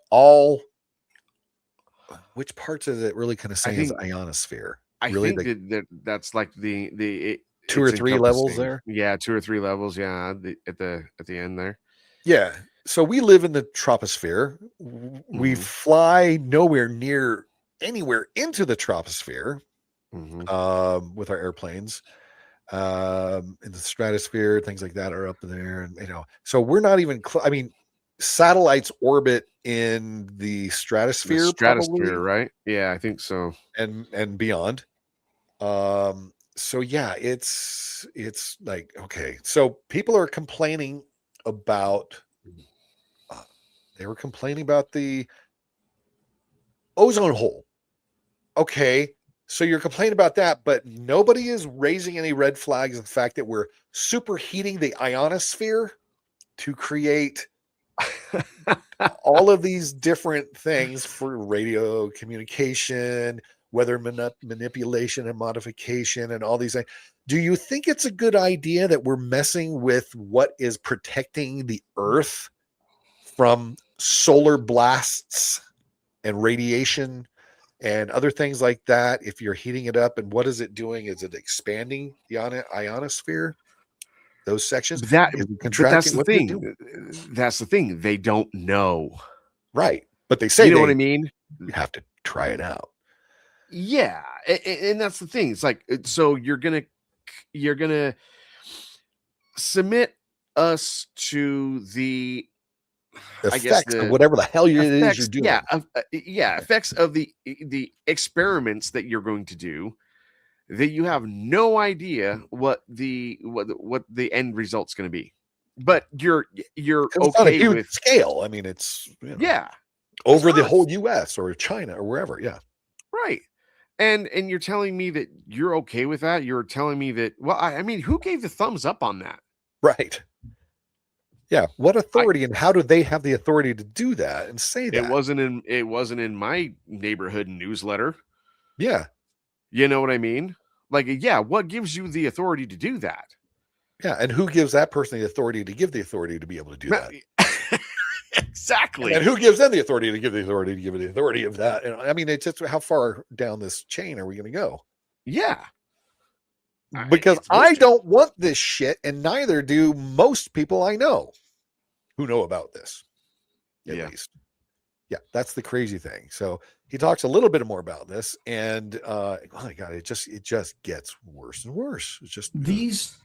which parts is it really kind of saying is ionosphere? I really think that's like the 2 or 3 levels there. Yeah, 2 or 3 levels. Yeah, at the end there. Yeah. So we live in the troposphere. We fly nowhere near anywhere into the troposphere with our airplanes. In the stratosphere, things like that are up there, and so we're not even. Satellites orbit in the stratosphere, probably, right? Yeah, I think so, and beyond. So yeah, it's like, okay, so people are complaining about. They were complaining about the ozone hole. Okay, so you're complaining about that, but nobody is raising any red flags of the fact that we're superheating the ionosphere to create all of these different things for radio communication, weather manipulation and modification, and all these things. Do you think it's a good idea that we're messing with what is protecting the Earth from solar blasts and radiation and other things like that? If you're heating it up, and what is it doing? Is it expanding the ionosphere? Those sections? But that's the thing. That's the thing. They don't know. Right. But they say, you know what I mean? You have to try it out. Yeah. And that's the thing. It's like, so you're going to submit us to the effects of whatever the hell it is you're doing. Effects of the experiments that you're going to do, that you have no idea what the end result's going to be, but you're okay with scale. I mean, it's over the whole U.S. or China or wherever. Yeah, right. And you're telling me that you're okay with that? You're telling me that? Well, I mean, who gave the thumbs up on that? Right. Yeah. What authority and how do they have the authority to do that and say that? It wasn't in my neighborhood newsletter. Yeah. You know what I mean? Like, yeah, what gives you the authority to do that? Yeah, and who gives that person the authority to give the authority to be able to do that? Exactly. And who gives them the authority to give the authority to give the authority of that? And I mean, it's just how far down this chain are we going to go? Yeah. Because I don't want this shit, and neither do most people I know who know about this, at least. Yeah, that's the crazy thing. So he talks a little bit more about this, and oh my God, it just gets worse and worse. It's just these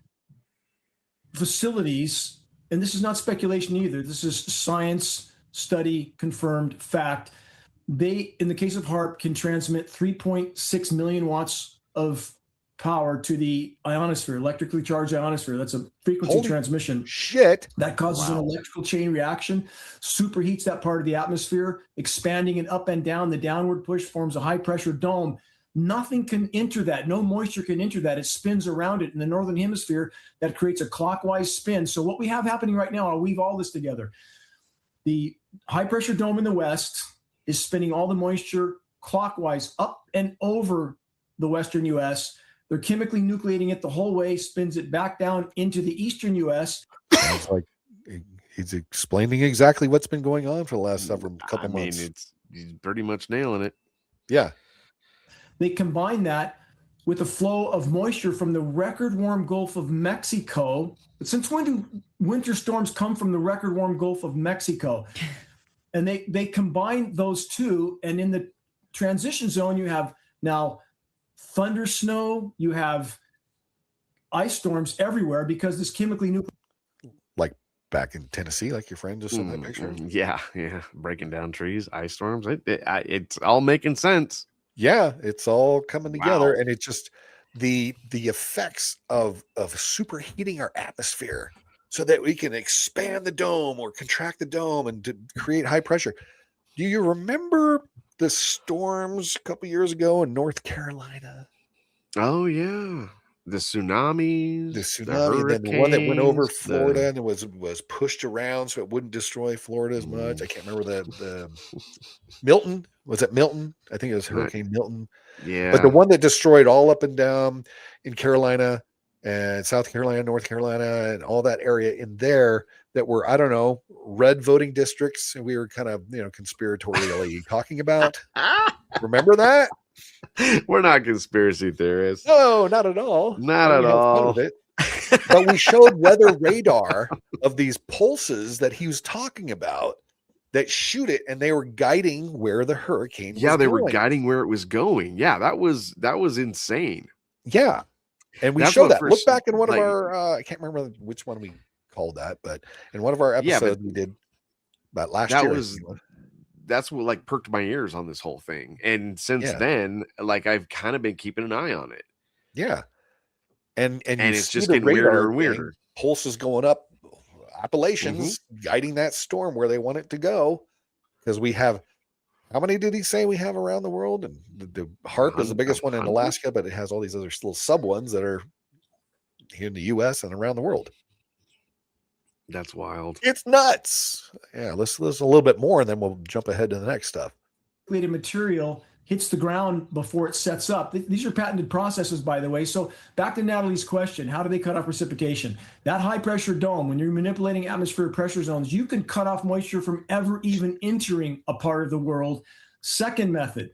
facilities, and this is not speculation either. This is science, study, confirmed fact. They, in the case of HAARP, can transmit 3.6 million watts of power to the ionosphere, electrically charged ionosphere. That's a frequency transmission. Shit. That causes an electrical chain reaction, superheats that part of the atmosphere, expanding it up and down. The downward push forms a high pressure dome. Nothing can enter that. No moisture can enter that. It spins around it in the northern hemisphere. That creates a clockwise spin. So what we have happening right now, I'll weave all this together. The high pressure dome in the west is spinning all the moisture clockwise up and over the western U.S. They're chemically nucleating it the whole way, spins it back down into the eastern U.S. Sounds like he's explaining exactly what's been going on for the last couple months. He's pretty much nailing it. Yeah. They combine that with a flow of moisture from the record warm Gulf of Mexico. But since when do winter storms come from the record warm Gulf of Mexico? And they combine those two, and in the transition zone, you have now thunder snow, you have ice storms everywhere because this chemically nuclear. Like back in Tennessee, like your friend just sent that picture. Yeah, breaking down trees, ice storms. It's all making sense. Yeah, it's all coming together, and it's just the effects of superheating our atmosphere so that we can expand the dome or contract the dome and to create high pressure. Do you remember the storms a couple years ago in North Carolina? Oh yeah, the tsunamis, and then the one that went over Florida and was pushed around so it wouldn't destroy Florida as much. I can't remember the Milton. Was it Milton? I think it was Hurricane Milton. Yeah, but the one that destroyed all up and down in Carolina, and South Carolina, North Carolina, and all that area in there that were, I don't know, red voting districts. And we were kind of, conspiratorially talking about. Remember that? We're not conspiracy theorists. No, not at all. Not at all. But we showed weather radar of these pulses that he was talking about that shoot it, and they were guiding where the hurricane was they going. were guiding where it was going. Yeah, that was insane. Yeah. And we showed that. Look back in one of our I can't remember which one we called that, but in one of our episodes we did about last year. That's what like perked my ears on this whole thing. And since then, like I've kind of been keeping an eye on it. Yeah. And it's just getting weirder and weirder. Pulses going up Appalachians, guiding that storm where they want it to go. Because we have, how many did he say we have around the world? And the HAARP is the biggest one in Alaska, but it has all these other little sub ones that are here in the US and around the world. That's wild. It's nuts. Yeah, let's listen a little bit more, and then we'll jump ahead to the next stuff. Material hits the ground before it sets up. These are patented processes, by the way. So back to Natalie's question, how do they cut off precipitation? That high pressure dome, when you're manipulating atmospheric pressure zones, you can cut off moisture from ever even entering a part of the world. Second method,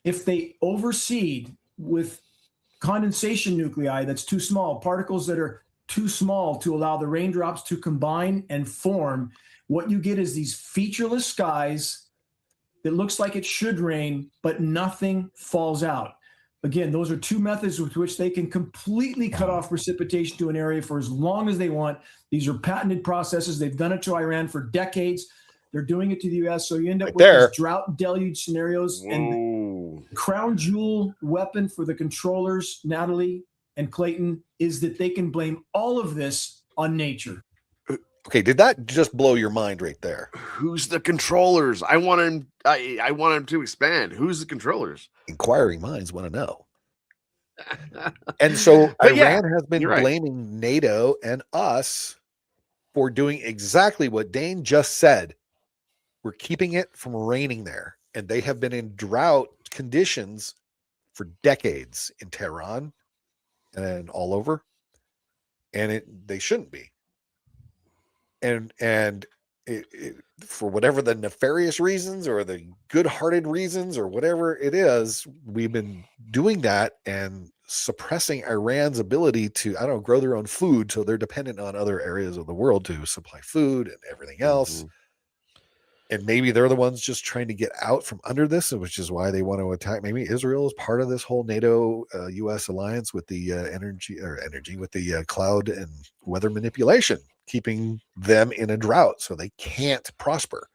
if they overseed with condensation nuclei that's too small, particles that are too small to allow the raindrops to combine and form, what you get is these featureless skies that looks like it should rain, but nothing falls out. Again, those are two methods with which they can completely cut off precipitation to an area for as long as they want. These are patented processes. They've done it to Iran for decades. They're doing it to the U.S. So you end up with these drought deluge scenarios. Whoa. And the crown jewel weapon for the controllers, Natalie and Clayton, is that they can blame all of this on nature. Okay, did that just blow your mind right there? Who's the controllers? I want him to expand. Who's the controllers? Inquiring minds want to know. And so Iran has been blaming NATO and us for doing exactly what Dane just said. We're keeping it from raining there. And they have been in drought conditions for decades in Tehran and all over. And they shouldn't be. And for whatever the nefarious reasons or the good-hearted reasons or whatever it is, we've been doing that and suppressing Iran's ability to, grow their own food. So they're dependent on other areas of the world to supply food and everything else. Mm-hmm. And maybe they're the ones just trying to get out from under this, which is why they want to attack. Maybe Israel is part of this whole NATO U.S. alliance with the energy with the cloud and weather manipulation, keeping them in a drought so they can't prosper.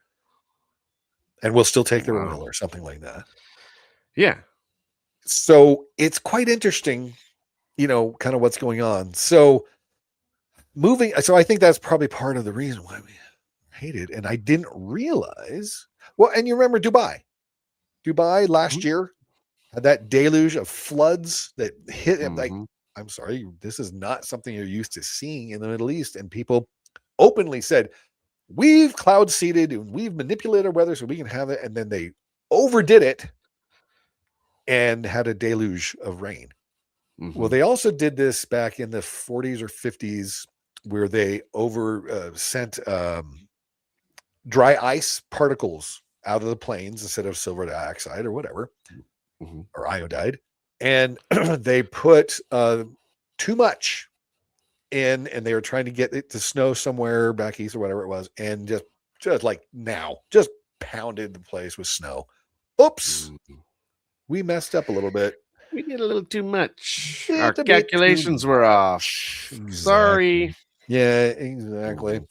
And we'll still take their oil or something like that. Yeah. So it's quite interesting, kind of what's going on. So I think that's probably part of the reason why we hated, and I didn't realize. Well, and you remember Dubai last year had that deluge of floods that hit him. Like, I'm sorry, this is not something you're used to seeing in the Middle East. And people openly said, we've cloud seeded and we've manipulated weather so we can have it. And then they overdid it and had a deluge of rain. Mm-hmm. Well, they also did this back in the 40s or 50s where they sent dry ice particles out of the plains instead of silver dioxide or whatever, or iodide. And they put too much in, and they were trying to get it to snow somewhere back east or whatever it was. And just pounded the place with snow. Oops. We messed up a little bit. We did a little too much. Our calculations were off. Exactly. Sorry. Yeah, exactly.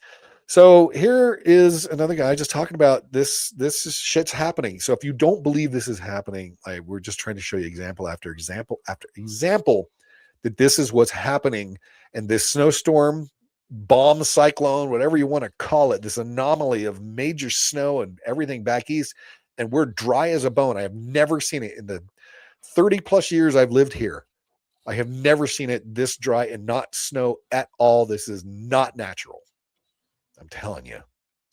So here is another guy just talking about this. This shit's happening. So if you don't believe this is happening, we're just trying to show you example after example after example that this is what's happening. And this snowstorm, bomb cyclone, whatever you want to call it, this anomaly of major snow and everything back east, and we're dry as a bone. I have never seen it in the 30 plus years I've lived here. I have never seen it this dry and not snow at all. This is not natural. I'm telling you.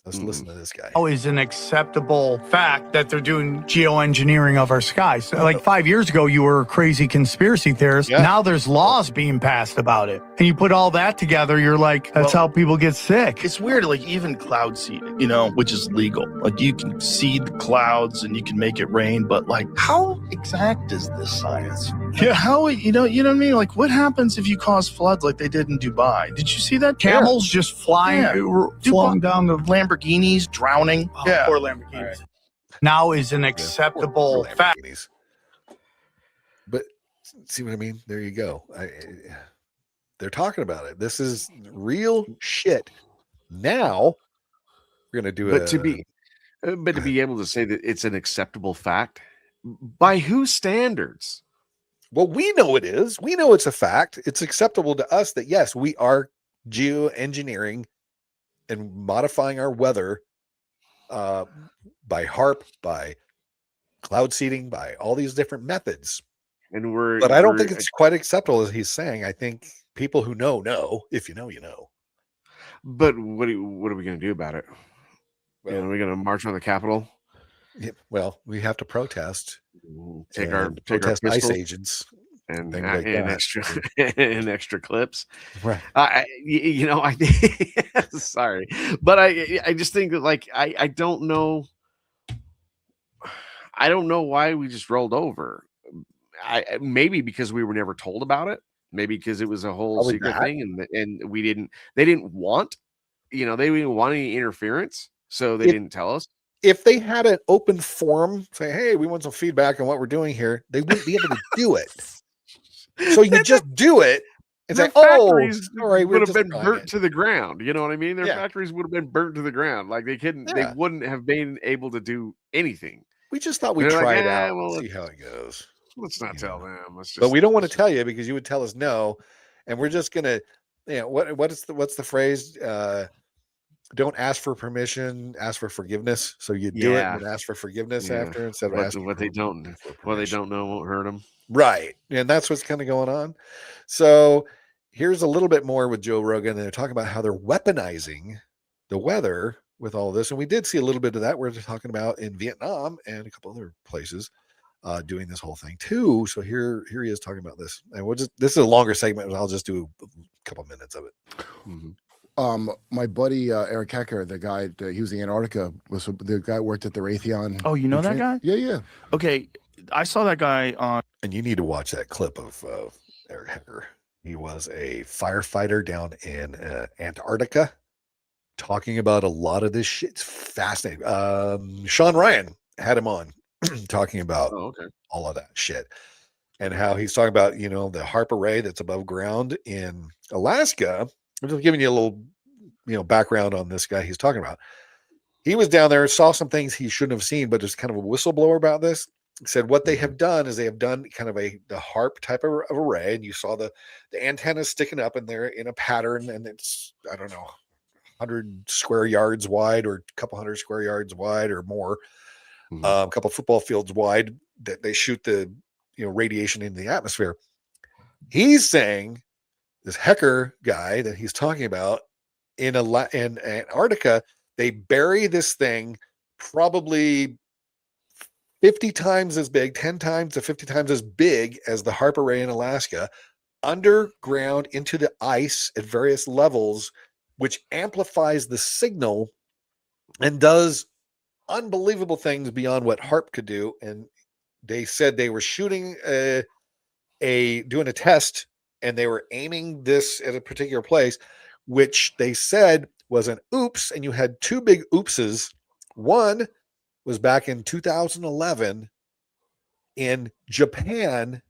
Let's listen to this guy. Is an acceptable fact that they're doing geoengineering of our skies. Like 5 years ago, you were a crazy conspiracy theorist. Yeah. Now there's laws being passed about it. And you put all that together, you're like, that's how people get sick. It's weird, like even cloud seeding, which is legal. Like you can seed the clouds and you can make it rain, but like how exact is this science? Yeah, how, you know what I mean? Like what happens if you cause floods like they did in Dubai? Did you see that? Camels just flying down the Lamborghinis drowning. Poor Lamborghinis. Right. Now is an acceptable fact. But see what I mean? There you go. They're talking about it. This is real shit. Now we're gonna do it. But to be able to say that it's an acceptable fact, by whose standards? Well, we know it is. We know it's a fact. It's acceptable to us that yes, we are geoengineering and modifying our weather by HAARP, by cloud seeding, by all these different methods. But I don't think it's quite acceptable as he's saying. I think people who know. If you know, you know. But what are we going to do about it? Well, are we going to march on the Capitol? Yeah, well, we have to protest. Take our ICE agents and like extra clips. Right. I think sorry, but I just think that like I don't know. I don't know why we just rolled over. Maybe because we were never told about it. Maybe because it was a whole secret thing, and they didn't want any interference, so they didn't tell us. If they had an open forum, say, hey, we want some feedback on what we're doing here, they wouldn't be able to do it. So you just do it and say, factories sorry, would have been burnt to the ground. You know what I mean? Their factories would have been burnt to the ground. Like they wouldn't have been able to do anything. We just thought we'd try it out and see how it goes. Let's not tell them. But we don't want to tell you because you would tell us no. And we're just gonna, what's the phrase? Don't ask for permission, ask for forgiveness. So you do it and ask for forgiveness after instead of asking what they don't know won't hurt them. Right. And that's what's kind of going on. So here's a little bit more with Joe Rogan. And they're talking about how they're weaponizing the weather with all this. And we did see a little bit of that where they're talking about in Vietnam and a couple other places doing this whole thing too. So here he is talking about this. And this is a longer segment. I'll just do a couple minutes of it. Mm-hmm. My buddy Eric Hecker, the guy he was in Antarctica, was the guy who worked at the Raytheon. Oh, you know that guy? Yeah. Okay, I saw that guy on. And you need to watch that clip of Eric Hecker. He was a firefighter down in Antarctica, talking about a lot of this shit. It's fascinating. Sean Ryan had him on talking about all of that shit. And how he's talking about, the HAARP array that's above ground in Alaska. I'm just giving you a little, background on this guy he's talking about. He was down there, saw some things he shouldn't have seen, but there's kind of a whistleblower about this. He said what they have done is they have done kind of the HAARP type of array, and you saw the antennas sticking up in there in a pattern, and it's, I don't know, 100 square yards wide or a couple hundred square yards wide or more, a couple football fields wide that they shoot the radiation into the atmosphere. He's saying this Hecker guy that he's talking about in Antarctica, they bury this thing probably 50 times as big, 10 times to 50 times as big as the HAARP array in Alaska, underground into the ice at various levels, which amplifies the signal and does unbelievable things beyond what HAARP could do. And they said they were shooting doing a test, and they were aiming this at a particular place, which they said was an oops. And you had two big oopses. One was back in 2011 in Japan,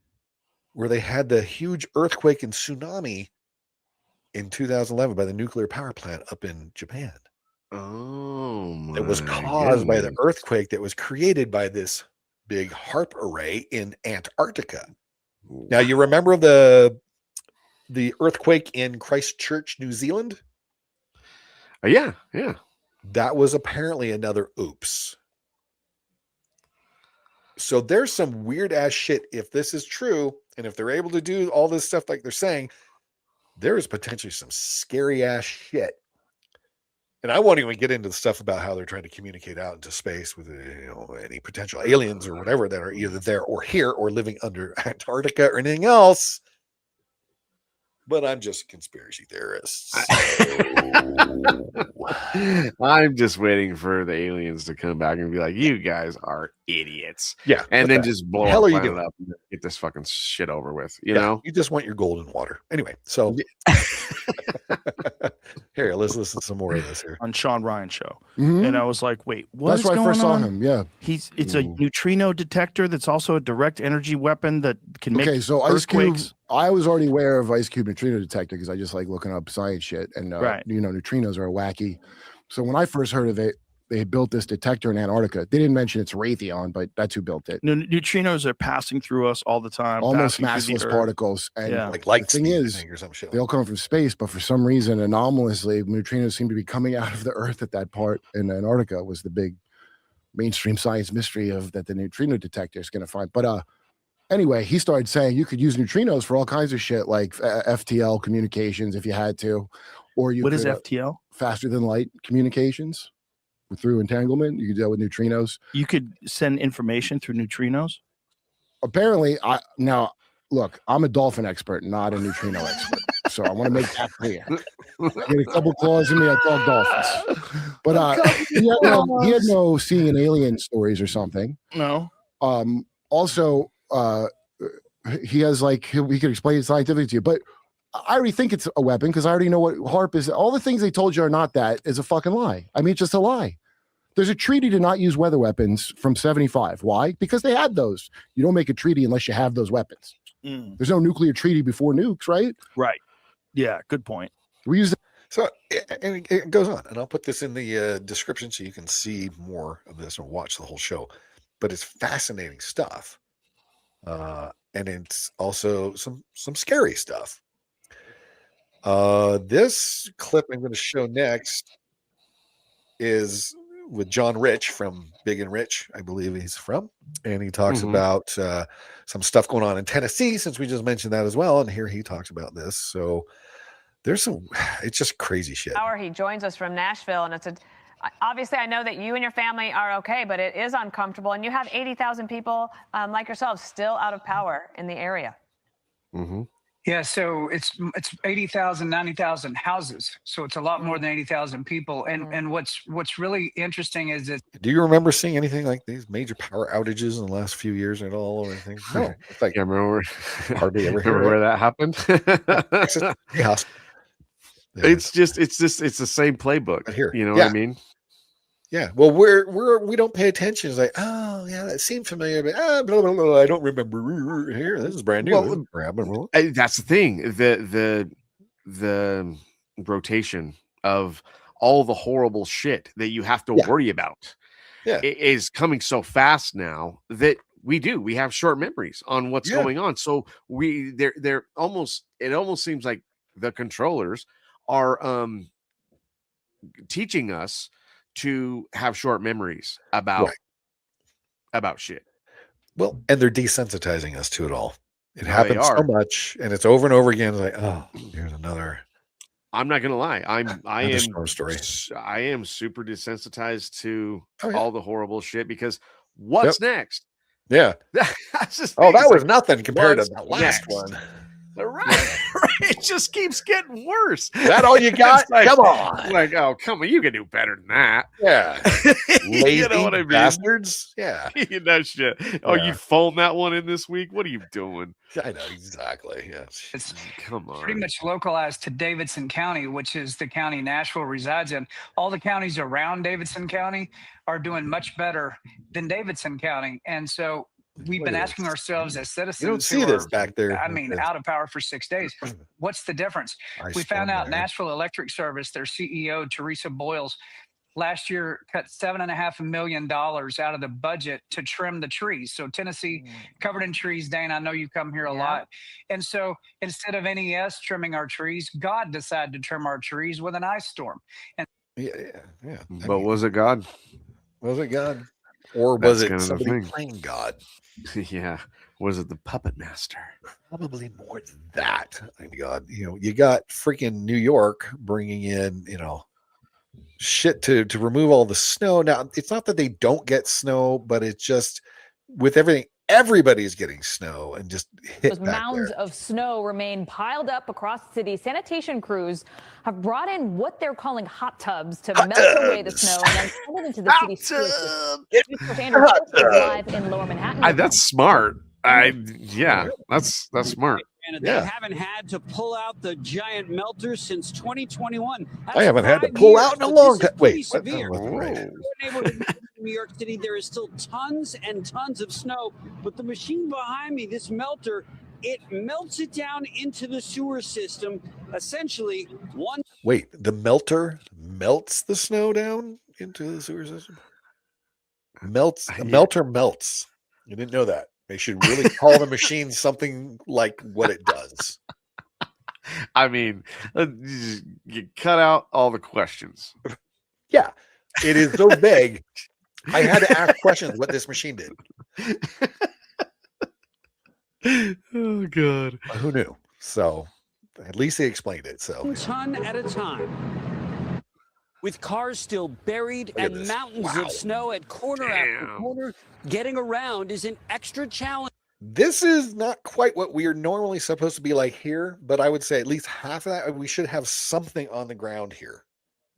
where they had the huge earthquake and tsunami in 2011 by the nuclear power plant up in Japan. Oh, it was caused by the earthquake that was created by this big HAARP array in Antarctica. Now, you remember the earthquake in Christchurch, New Zealand? Yeah. That was apparently another oops. So there's some weird ass shit. If this is true, and if they're able to do all this stuff like they're saying, there is potentially some scary ass shit. And I won't even get into the stuff about how they're trying to communicate out into space with any potential aliens or whatever that are either there or here or living under Antarctica or anything else. But I'm just a conspiracy theorist. So. I'm just waiting for the aliens to come back and be like, "You guys are idiots." Yeah, and then just blow hell our are you planet doing? up and get this fucking shit over with. You know, you just want your golden water. Anyway, so here, let's listen to some more of this here on Sean Ryan's show, Mhm. and I was like, "Wait, what That's is where I going first saw on?" him. Yeah. It's a neutrino detector that's also a direct energy weapon that can make So Ice Cube, earthquakes. I was already aware of Ice Cube neutrino detector because I just like looking up science shit, and Right. neutrinos are wacky. So when I first heard of it, they built this detector in Antarctica. They didn't mention it's Raytheon, but that's who built it. Neutrinos are passing through us all the time, Almost passing through the massless Earth. particles, and Yeah. like light the thing speed, I is, think, or some shit. they all come from space, but for some reason, anomalously, neutrinos seem to be coming out of the Earth at that part in Antarctica. Was the big mainstream science mystery of that the neutrino detector is going to find. But anyway, he started saying you could use neutrinos for all kinds of shit, like FTL communications if you had to, or you. What could, is FTL? Faster than light communications through entanglement. You could deal with neutrinos. You could send information through neutrinos. Apparently, now look, I'm a dolphin expert, not a neutrino expert, so I want to make that clear. I get a couple claws in me, I talk dolphins. But he had no seeing an alien stories or something. No. Also, he has he could explain it scientifically to you, but I already think it's a weapon because I already know what HAARP is. All the things they told you are not that is a fucking lie. I mean, it's just a lie. There's a treaty to not use weather weapons from 75. Why? Because they had those. You don't make a treaty unless you have those weapons. There's no nuclear treaty before nukes, right? Right. Yeah, good point. We use So and it goes on, and I'll put this in the description so you can see more of this and watch the whole show. But it's fascinating stuff, and it's also some scary stuff. This clip I'm going to show next is with John Rich from Big and Rich, I believe he's from, and he talks about some stuff going on in Tennessee, since we just mentioned that as well. And here he talks about this. So there's it's just crazy shit. He joins us from Nashville, and obviously I know that you and your family are okay, but it is uncomfortable, and you have 80,000 people like yourselves still out of power in the area. Yeah, so it's 80,000, 90,000 houses. So it's a lot more than 80,000 people. And what's really interesting is that. Do you remember seeing anything like these major power outages in the last few years at all or anything? No. It's like, I remember hardly ever remember where that happened. Yeah. It's the same playbook here. You know what I mean? Yeah. Well, we don't pay attention. It's like, oh yeah, that seemed familiar, but blah, blah, blah, I don't remember. Here, this is brand new. Well, that's the thing. The rotation of all the horrible shit that you have to worry about is coming so fast now that we have short memories on what's going on. So it almost seems like the controllers are teaching us to have short memories about shit. Well, and they're desensitizing us to it all. It happens so much, and it's over and over again. It's like, oh, here's another. I'm not gonna lie. I am storm story. I am super desensitized to all the horrible shit because what's next? Yeah. That's just that was nothing compared to the last next? one. Right. It just keeps getting worse. Is that all you got? Like, come on. Like, oh, come on. You can do better than that. Yeah. Lazy you know what I mean? bastards. Yeah. That shit. Oh, you phoned that one in this week? What are you doing? I know, exactly. Yes. It's come on. Pretty much localized to Davidson County, which is the county Nashville resides in. All the counties around Davidson County are doing much better than Davidson County. And so we've been asking ourselves as citizens. You don't see this back there. I mean, out of power for 6 days. What's the difference? We found out Nashville Electric Service, their CEO, Teresa Boyles, last year cut $7.5 million out of the budget to trim the trees. So Tennessee covered in trees. Dane, I know you come here a lot. And so instead of NES trimming our trees, God decided to trim our trees with an ice storm. And yeah. But was it God? Was it God? Or was it somebody playing God? Yeah. Was it the puppet master? Probably more than that. Thank God. You got freaking New York bringing in, shit to remove all the snow. Now, it's not that they don't get snow, but it's just with everything, everybody's getting snow and just hit Those back mounds there. of snow remain piled up across the city. Sanitation crews have brought in what they're calling hot tubs to melt away the snow and then send it into the city's sewer system. Andrew Schultz is live in Lower Manhattan. That's smart. Yeah, that's smart. And they haven't had to pull out the giant melters since 2021. I haven't had to pull out in a long time. Wait, what? Severe. In New York City, there is still tons and tons of snow, but the machine behind me, this melter, it melts it down into the sewer system. Essentially, one. Wait, the melter melts the snow down into the sewer system? Melts. The melter melts. You didn't know that. They should really call the machine something like what it does. I mean, you cut out all the questions. Yeah, it is so vague. I had to ask questions what this machine did. Oh, God. Who knew? So at least they explained it. So 1 ton at a time. With cars still buried and mountains of snow at corner after corner, getting around is an extra challenge. This is not quite what we are normally supposed to be like here, but I would say at least half of that, we should have something on the ground here.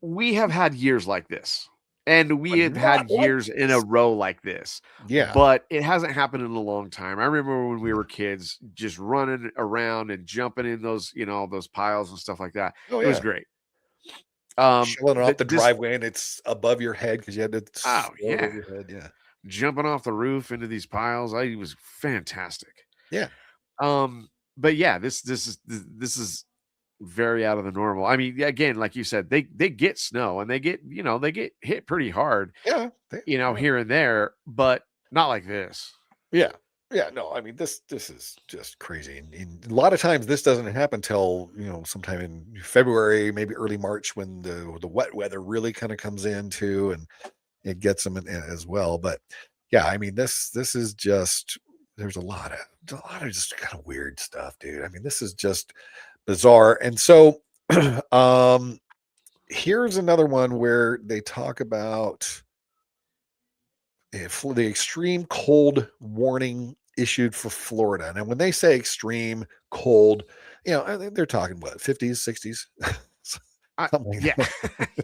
We have had years like this, and we have had years in a row like this. Yeah. But it hasn't happened in a long time. I remember when we were kids just running around and jumping in those, those piles and stuff like that. Oh, It was yeah. great. Chilling off the driveway and it's above your head because you had to over your head. Yeah. Jumping off the roof into these piles. It was fantastic. Yeah. But yeah, this is very out of the normal. I mean, again, like you said, they get snow and they get hit pretty hard. Yeah. Here and there, but not like this. Yeah. Yeah, no, I mean this is just crazy, and a lot of times this doesn't happen till sometime in February, maybe early March, when the wet weather really kind of comes in too, and it gets them in as well. But yeah, I mean this is just there's a lot of just kind of weird stuff, dude. I mean this is just bizarre, and so here's another one where they talk about the extreme cold warning issued for Florida. Now, when they say extreme cold, they're talking what, 50s, 60s?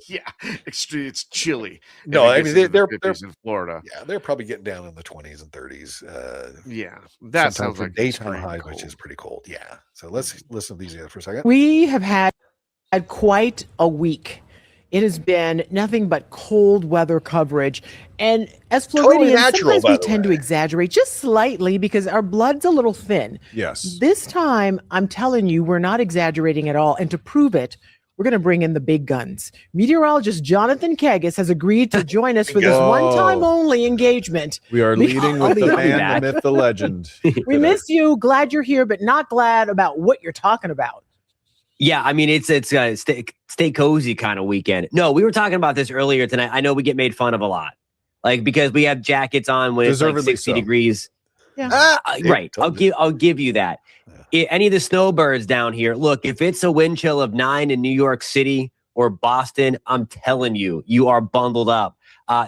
Yeah, extreme. It's chilly. No, I mean they're in Florida. Yeah, they're probably getting down in the 20s and 30s. Yeah, that sounds like daytime high, which is pretty cold. Yeah. So let's listen to these guys for a second. We have had quite a week. It has been nothing but cold weather coverage. And as Floridians, sometimes we tend to exaggerate just slightly because our blood's a little thin. Yes. This time, I'm telling you, we're not exaggerating at all. And to prove it, we're going to bring in the big guns. Meteorologist Jonathan Kegis has agreed to join us for this one-time only engagement. We are leading with the man, the myth, the legend. We miss you. Glad you're here, but not glad about what you're talking about. Yeah, I mean, it's a stay cozy kind of weekend. No, we were talking about this earlier tonight. I know we get made fun of a lot, because we have jackets on when it's like 60 degrees. Yeah. Right. I'll give you that. Any of the snowbirds down here, look, if it's a wind chill of 9 in New York City or Boston, I'm telling you, you are bundled up.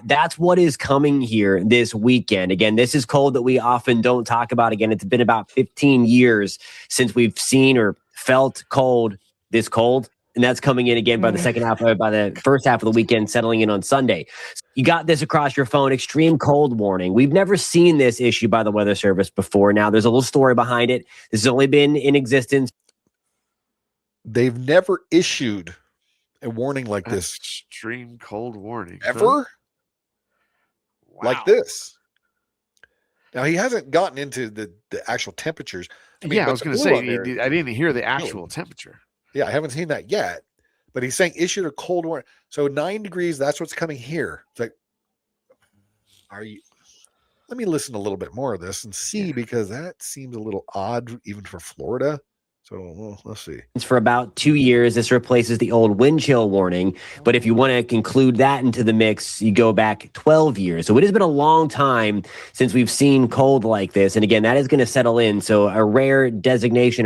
That's what is coming here this weekend. Again, this is cold that we often don't talk about. Again, it's been about 15 years since we've seen or felt this cold, and that's coming in again by the first half of the weekend, settling in on Sunday. You got this across your phone, extreme cold warning. We've never seen this issue by the Weather Service before. Now, there's a little story behind it. This has only been in existence. They've never issued a warning like this. Extreme cold warning. Ever? Like this. Now, he hasn't gotten into the actual temperatures. I was going to say, I didn't hear the actual temperature. Yeah, I haven't seen that yet. But he's saying issued a cold warning. So 9 degrees, that's what's coming here. It's like, let me listen a little bit more of this and see, because that seems a little odd even for Florida. So let's see. For about 2 years, this replaces the old wind chill warning. But if you want to include that into the mix, you go back 12 years. So it has been a long time since we've seen cold like this. And again, that is going to settle in. So a rare designation,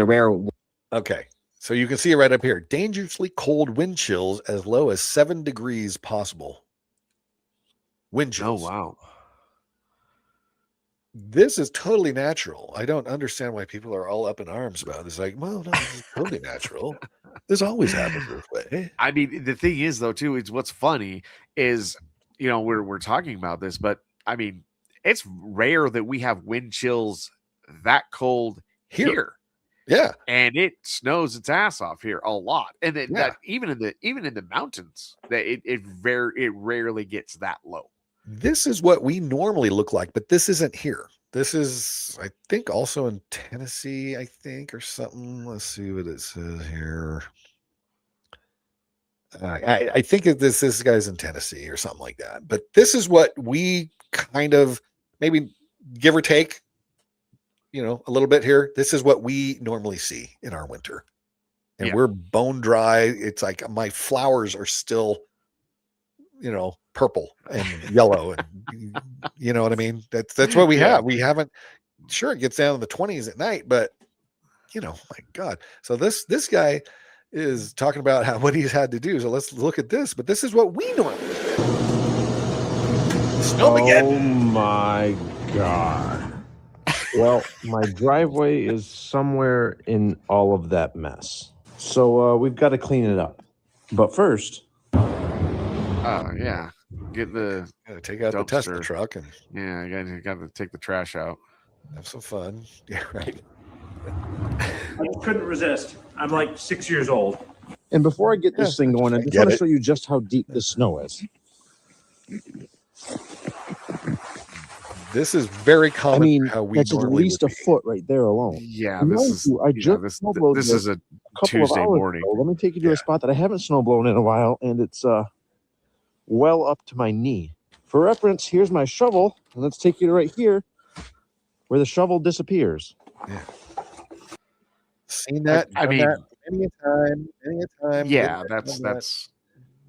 Okay. So you can see it right up here. Dangerously cold wind chills as low as 7 degrees possible. Wind chills. Oh, wow. This is totally natural. I don't understand why people are all up in arms about this. Like, well, no, this is totally natural. This always happens this way. I mean, the thing is, though, too, it's what's funny is, we're talking about this, but I mean, it's rare that we have wind chills that cold here. Yeah. And it snows its ass off here a lot. And that even in the mountains, that it rarely gets that low. This is what we normally look like, but this isn't here. This is, I think, also in Tennessee, I think, or something. Let's see what it says here. I think this guy's in Tennessee or something like that. But this is what we kind of, maybe give or take, a little bit here. This is what we normally see in our winter. And we're bone dry. It's like my flowers are still, purple and yellow, and you know what I mean? That's what we have. We haven't, sure, it gets down in the 20s at night, but my God. So this guy is talking about what he's had to do. So let's look at this, but this is what we normally do. Oh my God. Well, my driveway is somewhere in all of that mess. So we've got to clean it up. But first, yeah. Gotta take out the Tesla truck and you gotta take the trash out. Have some fun. Yeah, right. I just couldn't resist. I'm like 6 years old. And before I get this thing going, I just want to show you just how deep the snow is. This is very common. I mean, how we that's at least a foot right there alone. Yeah, And this mind is you, I just snowblowed this this is a couple of Tuesday hours morning. ago. Let me take you to a spot that I haven't snowblown in a while, and it's well up to my knee. For reference, here's my shovel, and let's take you to right here where the shovel disappears. Yeah. Seen that? I mean, that many a time. Yeah, that's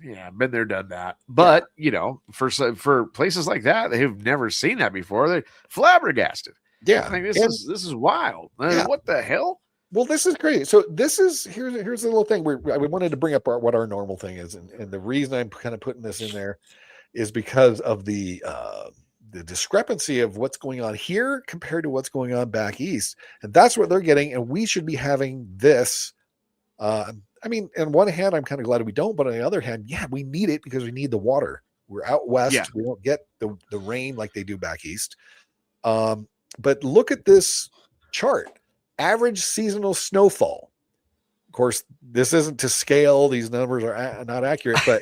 yeah, been there, done that. But for places like that, they've never seen that before. They're flabbergasted. Yeah, I mean, this is wild. What the hell? Well, this is great. So here's the little thing we wanted to bring up what our normal thing is, and the reason I'm kind of putting this in there is because of the discrepancy of what's going on here compared to what's going on back east, and that's what they're getting, and we should be having this. I mean, on one hand, I'm kind of glad we don't, but on the other hand, we need it because we need the water. We're out west. Yeah. We don't get the rain like they do back east. But look at this chart. Average seasonal snowfall. Of course, this isn't to scale. These numbers are not accurate, but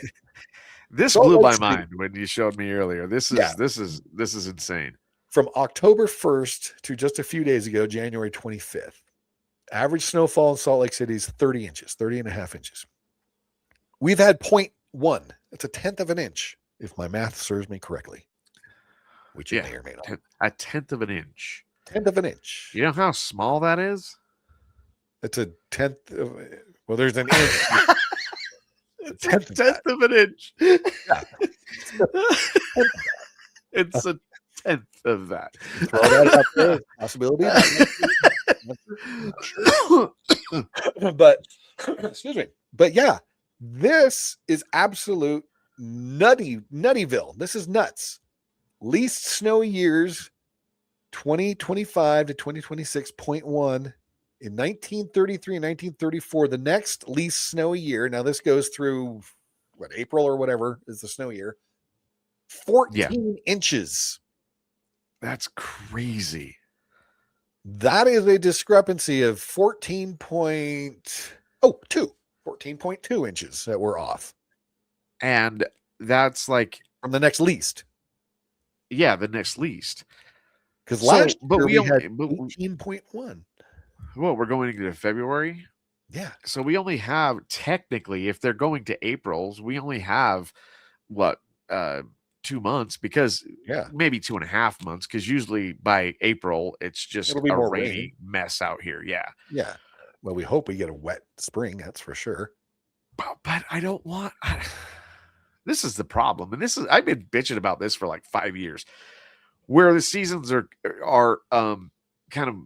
this blew my mind when you showed me earlier. This is insane. From October 1st to just a few days ago, January 25th. Average snowfall in Salt Lake City is 30 inches, 30 and a half inches. We've had 0.1. That's a tenth of an inch, if my math serves me correctly. Which it may or may not. A tenth of an inch. Tenth of an inch. You know how small that is? It's a tenth of, well, there's an inch. It's a tenth of an inch. Yeah. It's a tenth of that. Throw that out there. Possibility. But excuse me. But yeah, this is absolute nuttyville. This is nuts. Least snowy years 2025 to 2026.1 in 1933 and 1934. The next least snowy year. Now this goes through April or whatever is the snow year. 14 inches. That's crazy. That is a discrepancy of 14.2 inches that we're off. And that's like from the next least. Yeah, the next least. Because last year we had 18.1. Well, we're going into February. Yeah. So we only have, technically, if they're going to April's, we only have 2 months, because maybe 2.5 months, because usually by April it's just a rainy mess out here. Yeah. Well, we hope we get a wet spring, that's for sure. But I don't want. This is the problem, and I've been bitching about this for like 5 years, where the seasons are kind of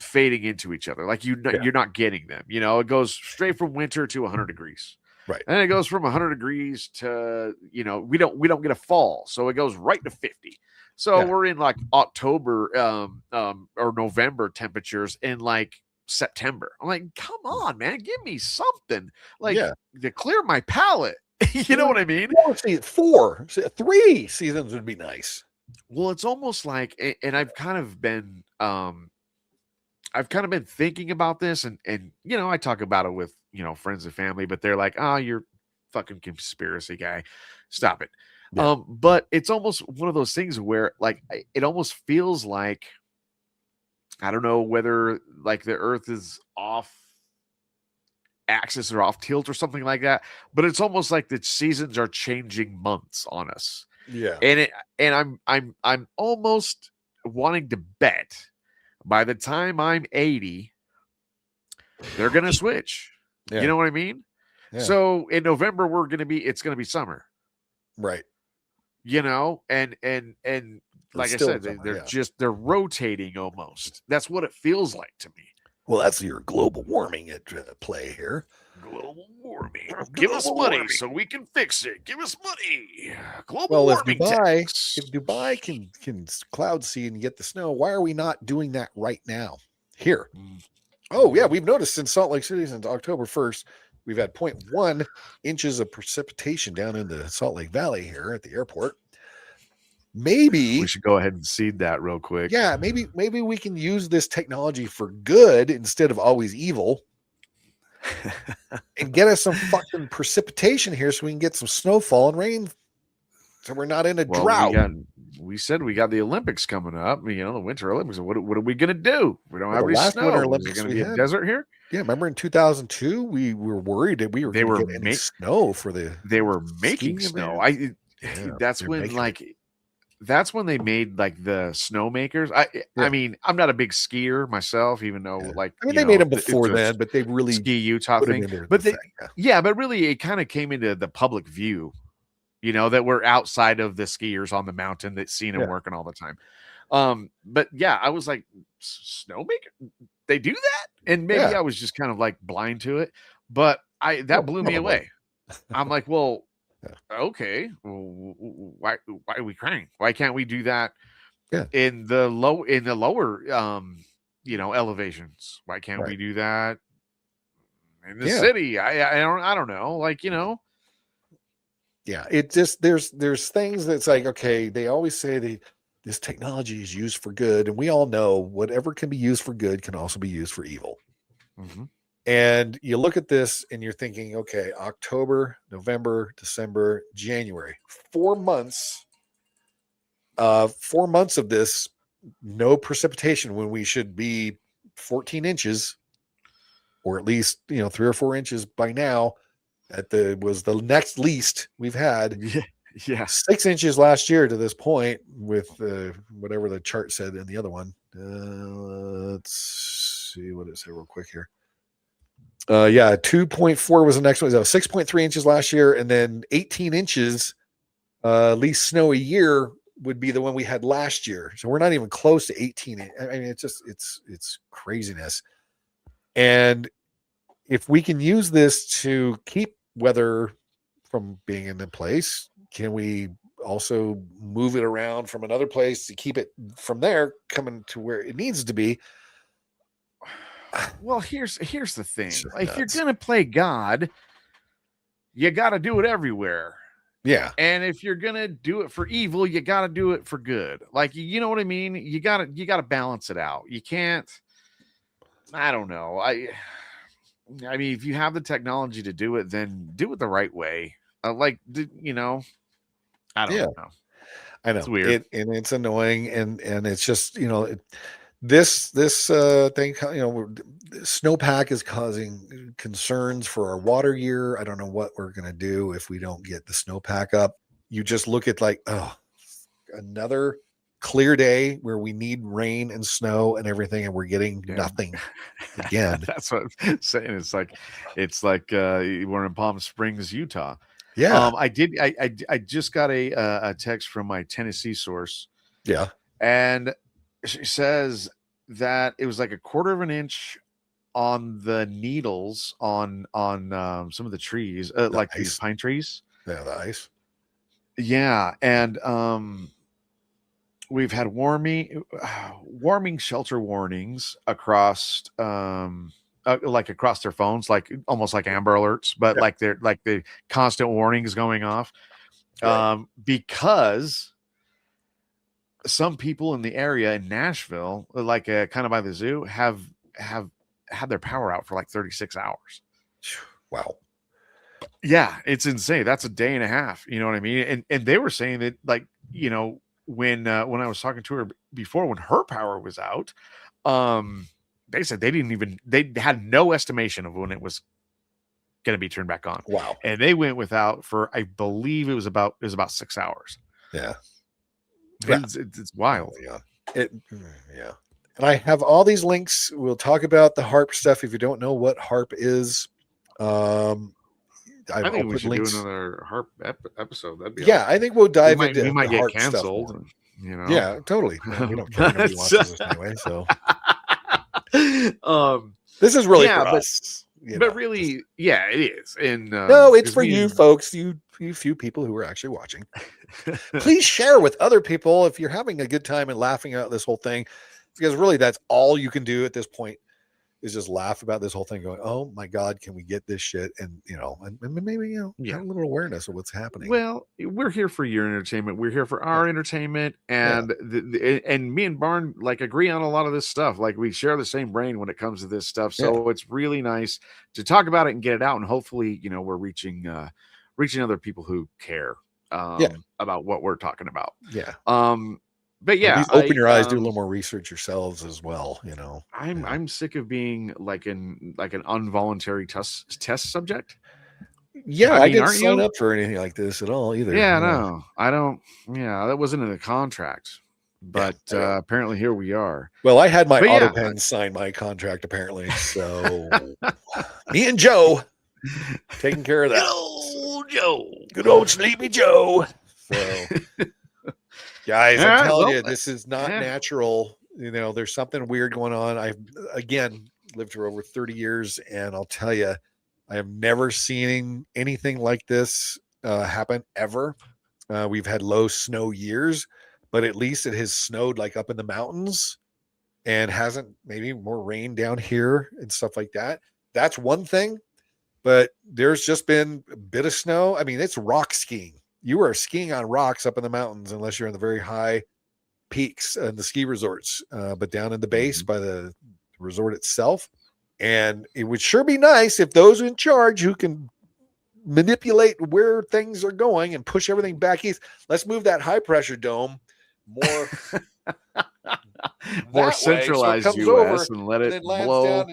fading into each other. Like you're not getting them. You know, it goes straight from winter to 100 degrees. Right. And it goes from 100 degrees to, you know, we don't get a fall. So it goes right to 50. So we're in like October or November temperatures in like September. I'm like, come on, man, give me something like to clear my palate. You know what I mean? 3 seasons would be nice. Well, it's almost like, and I've kind of been thinking about this, and you know, I talk about it with, you know, friends and family, but they're like, oh, you're fucking conspiracy guy. Stop it. Yeah. But it's almost one of those things where like it almost feels like, I don't know whether like the earth is off axis or off tilt or something like that, but it's almost like the seasons are changing months on us. Yeah. And I'm almost wanting to bet by the time I'm 80, they're going to switch. Yeah. You know what I mean? Yeah. So in November, it's going to be summer. Right. You know, and like I said, they're rotating almost. That's what it feels like to me. Well, that's your global warming at play here. Global warming. Give us money so we can fix it. Give us money. Global warming. If Dubai can cloud seed and get the snow, why are we not doing that right now? Here. Oh, yeah, we've noticed in Salt Lake City since October 1st, we've had 0.1 inches of precipitation down in the Salt Lake Valley here at the airport. Maybe we should go ahead and seed that real quick. Yeah, maybe we can use this technology for good instead of always evil. And get us some fucking precipitation here so we can get some snowfall and rain so we're not in a drought. We said we got the Olympics coming up, you know, the Winter Olympics. What are we going to do? We don't have any snow. Winter Olympics, is it going to be a desert here? Yeah, remember in 2002 we were worried that we were going to get any snow for the. They were making snow. That's when they made like the snowmakers. I mean, I'm not a big skier myself, even though like they made them before then, but they really ski Utah thing. But but really it kind of came into the public view, you know, that we're outside of the skiers on the mountain that seen them working all the time. But yeah, I was like, snowmaker, they do that, and maybe I was just kind of like blind to it, but that blew me away. I'm like, well. Okay, why are we crying? Why can't we do that in the lower you know, elevations? Why can't we do that in the city? I don't know, like, you know. Yeah, it just there's things that's like, okay, they always say this technology is used for good, and we all know whatever can be used for good can also be used for evil. Mm-hmm. And you look at this and you're thinking, okay, October, November, December, January, 4 months. 4 months of this, no precipitation when we should be 14 inches, or at least, you know, 3 or 4 inches by now. Was the next least we've had. Yeah. 6 inches last year to this point with whatever the chart said in the other one. Let's see what it said real quick here. 2.4 was the next one. 6.3 inches last year, and then 18 inches, least snow a year would be the one we had last year. So we're not even close to 18. I mean, it's craziness. And if we can use this to keep weather from being in the place, can we also move it around from another place to keep it from there coming to where it needs to be? Well, here's the thing. If you're gonna play God, you got to do it everywhere. Yeah. And if you're gonna do it for evil, you got to do it for good. Like, you know what I mean? You gotta balance it out. You can't. I don't know. I mean, if you have the technology to do it, then do it the right way. You know, I don't know. I know it's weird, and it's annoying, and it's just, you know. This thing, you know, snowpack is causing concerns for our water year. I don't know what we're going to do if we don't get the snowpack up. You just look at like, oh, another clear day where we need rain and snow and everything, and we're getting nothing again. That's what I'm saying. It's like we're in Palm Springs, Utah. Yeah. I just got a text from my Tennessee source. Yeah. And she says that it was like a quarter of an inch on the needles on some of the trees, like these pine trees. Yeah, the ice. Yeah, and we've had warming shelter warnings across like across their phones, like almost like Amber Alerts, but like they're like the constant warnings going off, because some people in the area in Nashville, like kind of by the zoo, have had their power out for like 36 hours. Wow. Yeah, it's insane. That's a day and a half. You know what I mean? And they were saying that, like, you know, when I was talking to her before, when her power was out, they said they had no estimation of when it was going to be turned back on. Wow. And they went without for, I believe it was about 6 hours. Yeah. It's wild. Yeah. Yeah. And I have all these links. We'll talk about the HAARP stuff. If you don't know what HAARP is, I think we should do another HAARP episode. That'd be I think we'll dive into. We might the get HAARP canceled. stuff. You know. Yeah, totally. We don't care. Nobody watches this anyway. So, this is really for us. But really, yeah, it is. And no, it's for you folks. You few people who are actually watching. Please share with other people if you're having a good time and laughing at this whole thing, because really that's all you can do at this point is just laugh about this whole thing, going, "Oh my God, can we get this shit?" And and maybe have a little awareness of what's happening. Well, we're here for your entertainment. We're here for our entertainment, and and me and Barn like agree on a lot of this stuff. Like we share the same brain when it comes to this stuff. So it's really nice to talk about it and get it out, and hopefully, we're reaching other people who care about what we're talking about. Yeah. But yeah, open your eyes, do a little more research yourselves as well. I'm sick of being like an involuntary test subject. Yeah, I didn't sign up for anything like this at all either. Yeah, no, I don't. Yeah, that wasn't in the contract, but apparently here we are. Well, I had my auto pen sign my contract apparently, so me and Joe taking care of that. Good old Sleepy Joe. So. Guys, I'm telling you, this is not natural. There's something weird going on. I've, again, lived for over 30 years, and I'll tell you, I have never seen anything like this happen ever. We've had low snow years, but at least it has snowed like up in the mountains and hasn't maybe more rain down here and stuff like that. That's one thing, but there's just been a bit of snow. I mean, it's rock skiing. You are skiing on rocks up in the mountains unless you're in the very high peaks and the ski resorts, but down in the base by the resort itself. And it would sure be nice if those in charge who can manipulate where things are going and push everything back east. Let's move that high pressure dome more centralized so US and let it blow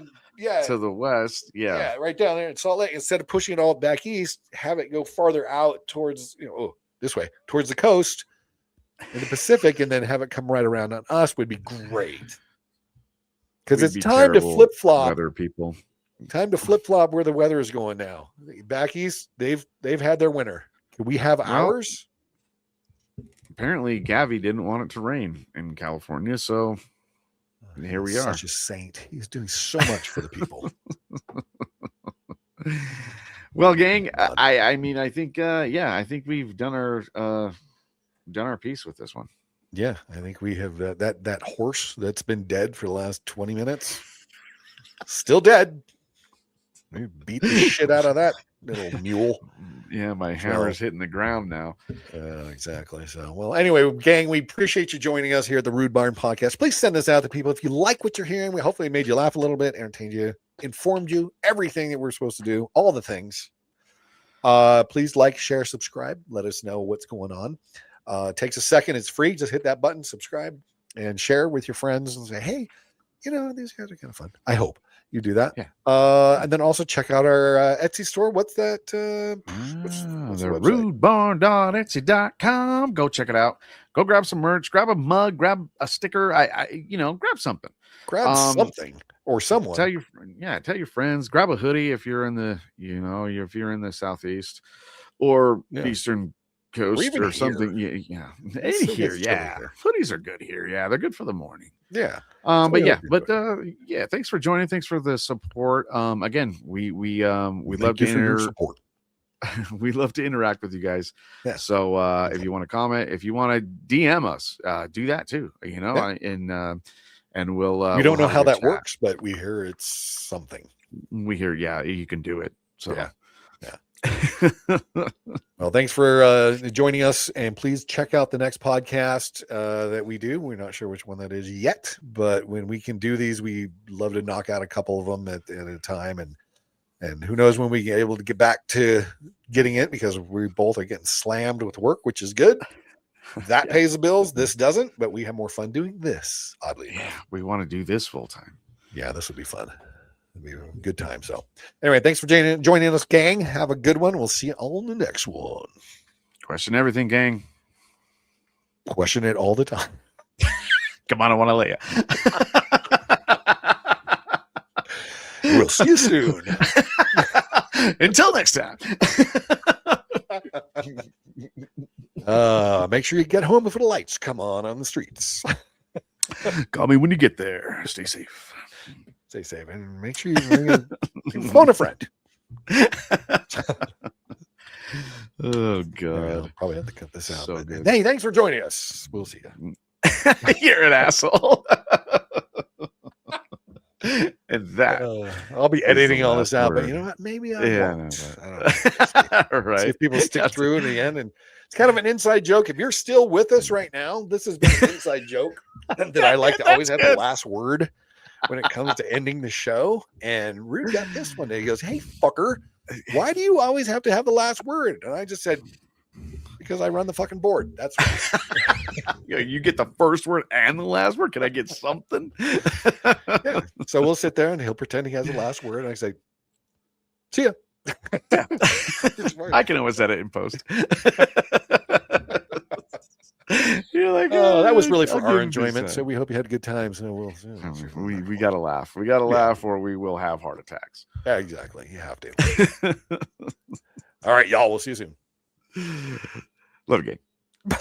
to the west. Yeah, right down there in Salt Lake. Instead of pushing it all back east, have it go farther out towards this way towards the coast in the Pacific, and then have it come right around on us would be great. Because it's time to flip flop. Weather people. Time to flip flop where the weather is going now. Back east, they've had their winter. Can we have ours? Apparently, Gavi didn't want it to rain in California, so here we are. Such a saint. He's doing so much for the people. Well, gang, I mean, I think I think we've done our piece with this one. Yeah, I think we have that horse that's been dead for the last 20 minutes. Still dead. We beat the shit out of that little mule. Yeah, my hammer's hitting the ground now. Exactly. So, well, anyway, gang, we appreciate you joining us here at the Rude Barn Podcast. Please send this out to people. If you like what you're hearing, we hopefully made you laugh a little bit, entertained you, informed you, everything that we're supposed to do, all the things. Please like, share, subscribe. Let us know what's going on. It takes a second. It's free. Just hit that button, subscribe, and share with your friends and say, hey, these guys are kind of fun. I hope you do that. Yeah. And then also check out our Etsy store. What's that? What's the rudebarn.etsy.com. Go check it out. Go grab some merch, grab a mug, grab a sticker. Grab something. Grab something or someone. Tell your friends, grab a hoodie if you're in the, if you're in the Southeast or Eastern coast or something. Yeah. Here, yeah. Hoodies are good here. Yeah, they're good for the morning. Yeah. Yeah, thanks for joining. Thanks for the support. Again, we love to support. We love to interact with you guys. Yeah. So if you want to comment, if you want to DM us, do that too. You know, and we'll. We don't know how that chat. works, but we hear it's something. We hear, you can do it. So yeah. Well, thanks for joining us, and please check out the next podcast that we do. We're not sure which one that is yet, but when we can do these, we love to knock out a couple of them at a time, and who knows when we get able to get back to getting it, because we both are getting slammed with work, which is good. That pays the bills. This doesn't, but we have more fun doing this. Oddly, we want to do this full time. Yeah, this would be fun. It'll be a good time. So anyway, thanks for joining us, gang. Have a good one. We'll see you all in the next one. Question everything, gang. Question it all the time. Come on, I want to lay you. We'll see you soon. Until next time. Make sure you get home before the lights come on the streets. Call me when you get there. Stay safe. Stay safe, and make sure you phone a friend. Oh God! I'll probably have to cut this out. So good. Hey, thanks for joining us. We'll see you. You're an asshole. And that I'll be editing all this out, but you know what? Maybe I won't. I don't know. Right. See if people stick through in the end, and it's kind of an inside joke. If you're still with us right now, this has been an inside joke that I like to always have the last word when it comes to ending the show. And Rude got this one day. He goes, "Hey, fucker, why do you always have to have the last word?" And I just said, because I run the fucking board. That's right. You get the first word and the last word. Can I get something? Yeah. So we'll sit there and he'll pretend he has the last word. And I say, "See ya." I can always edit in post. You're like, oh, that was really for our enjoyment. So we hope you had good times. And we gotta laugh. We gotta laugh, or we will have heart attacks. Yeah, exactly. You have to. All right, y'all. We'll see you soon. Love you, gang.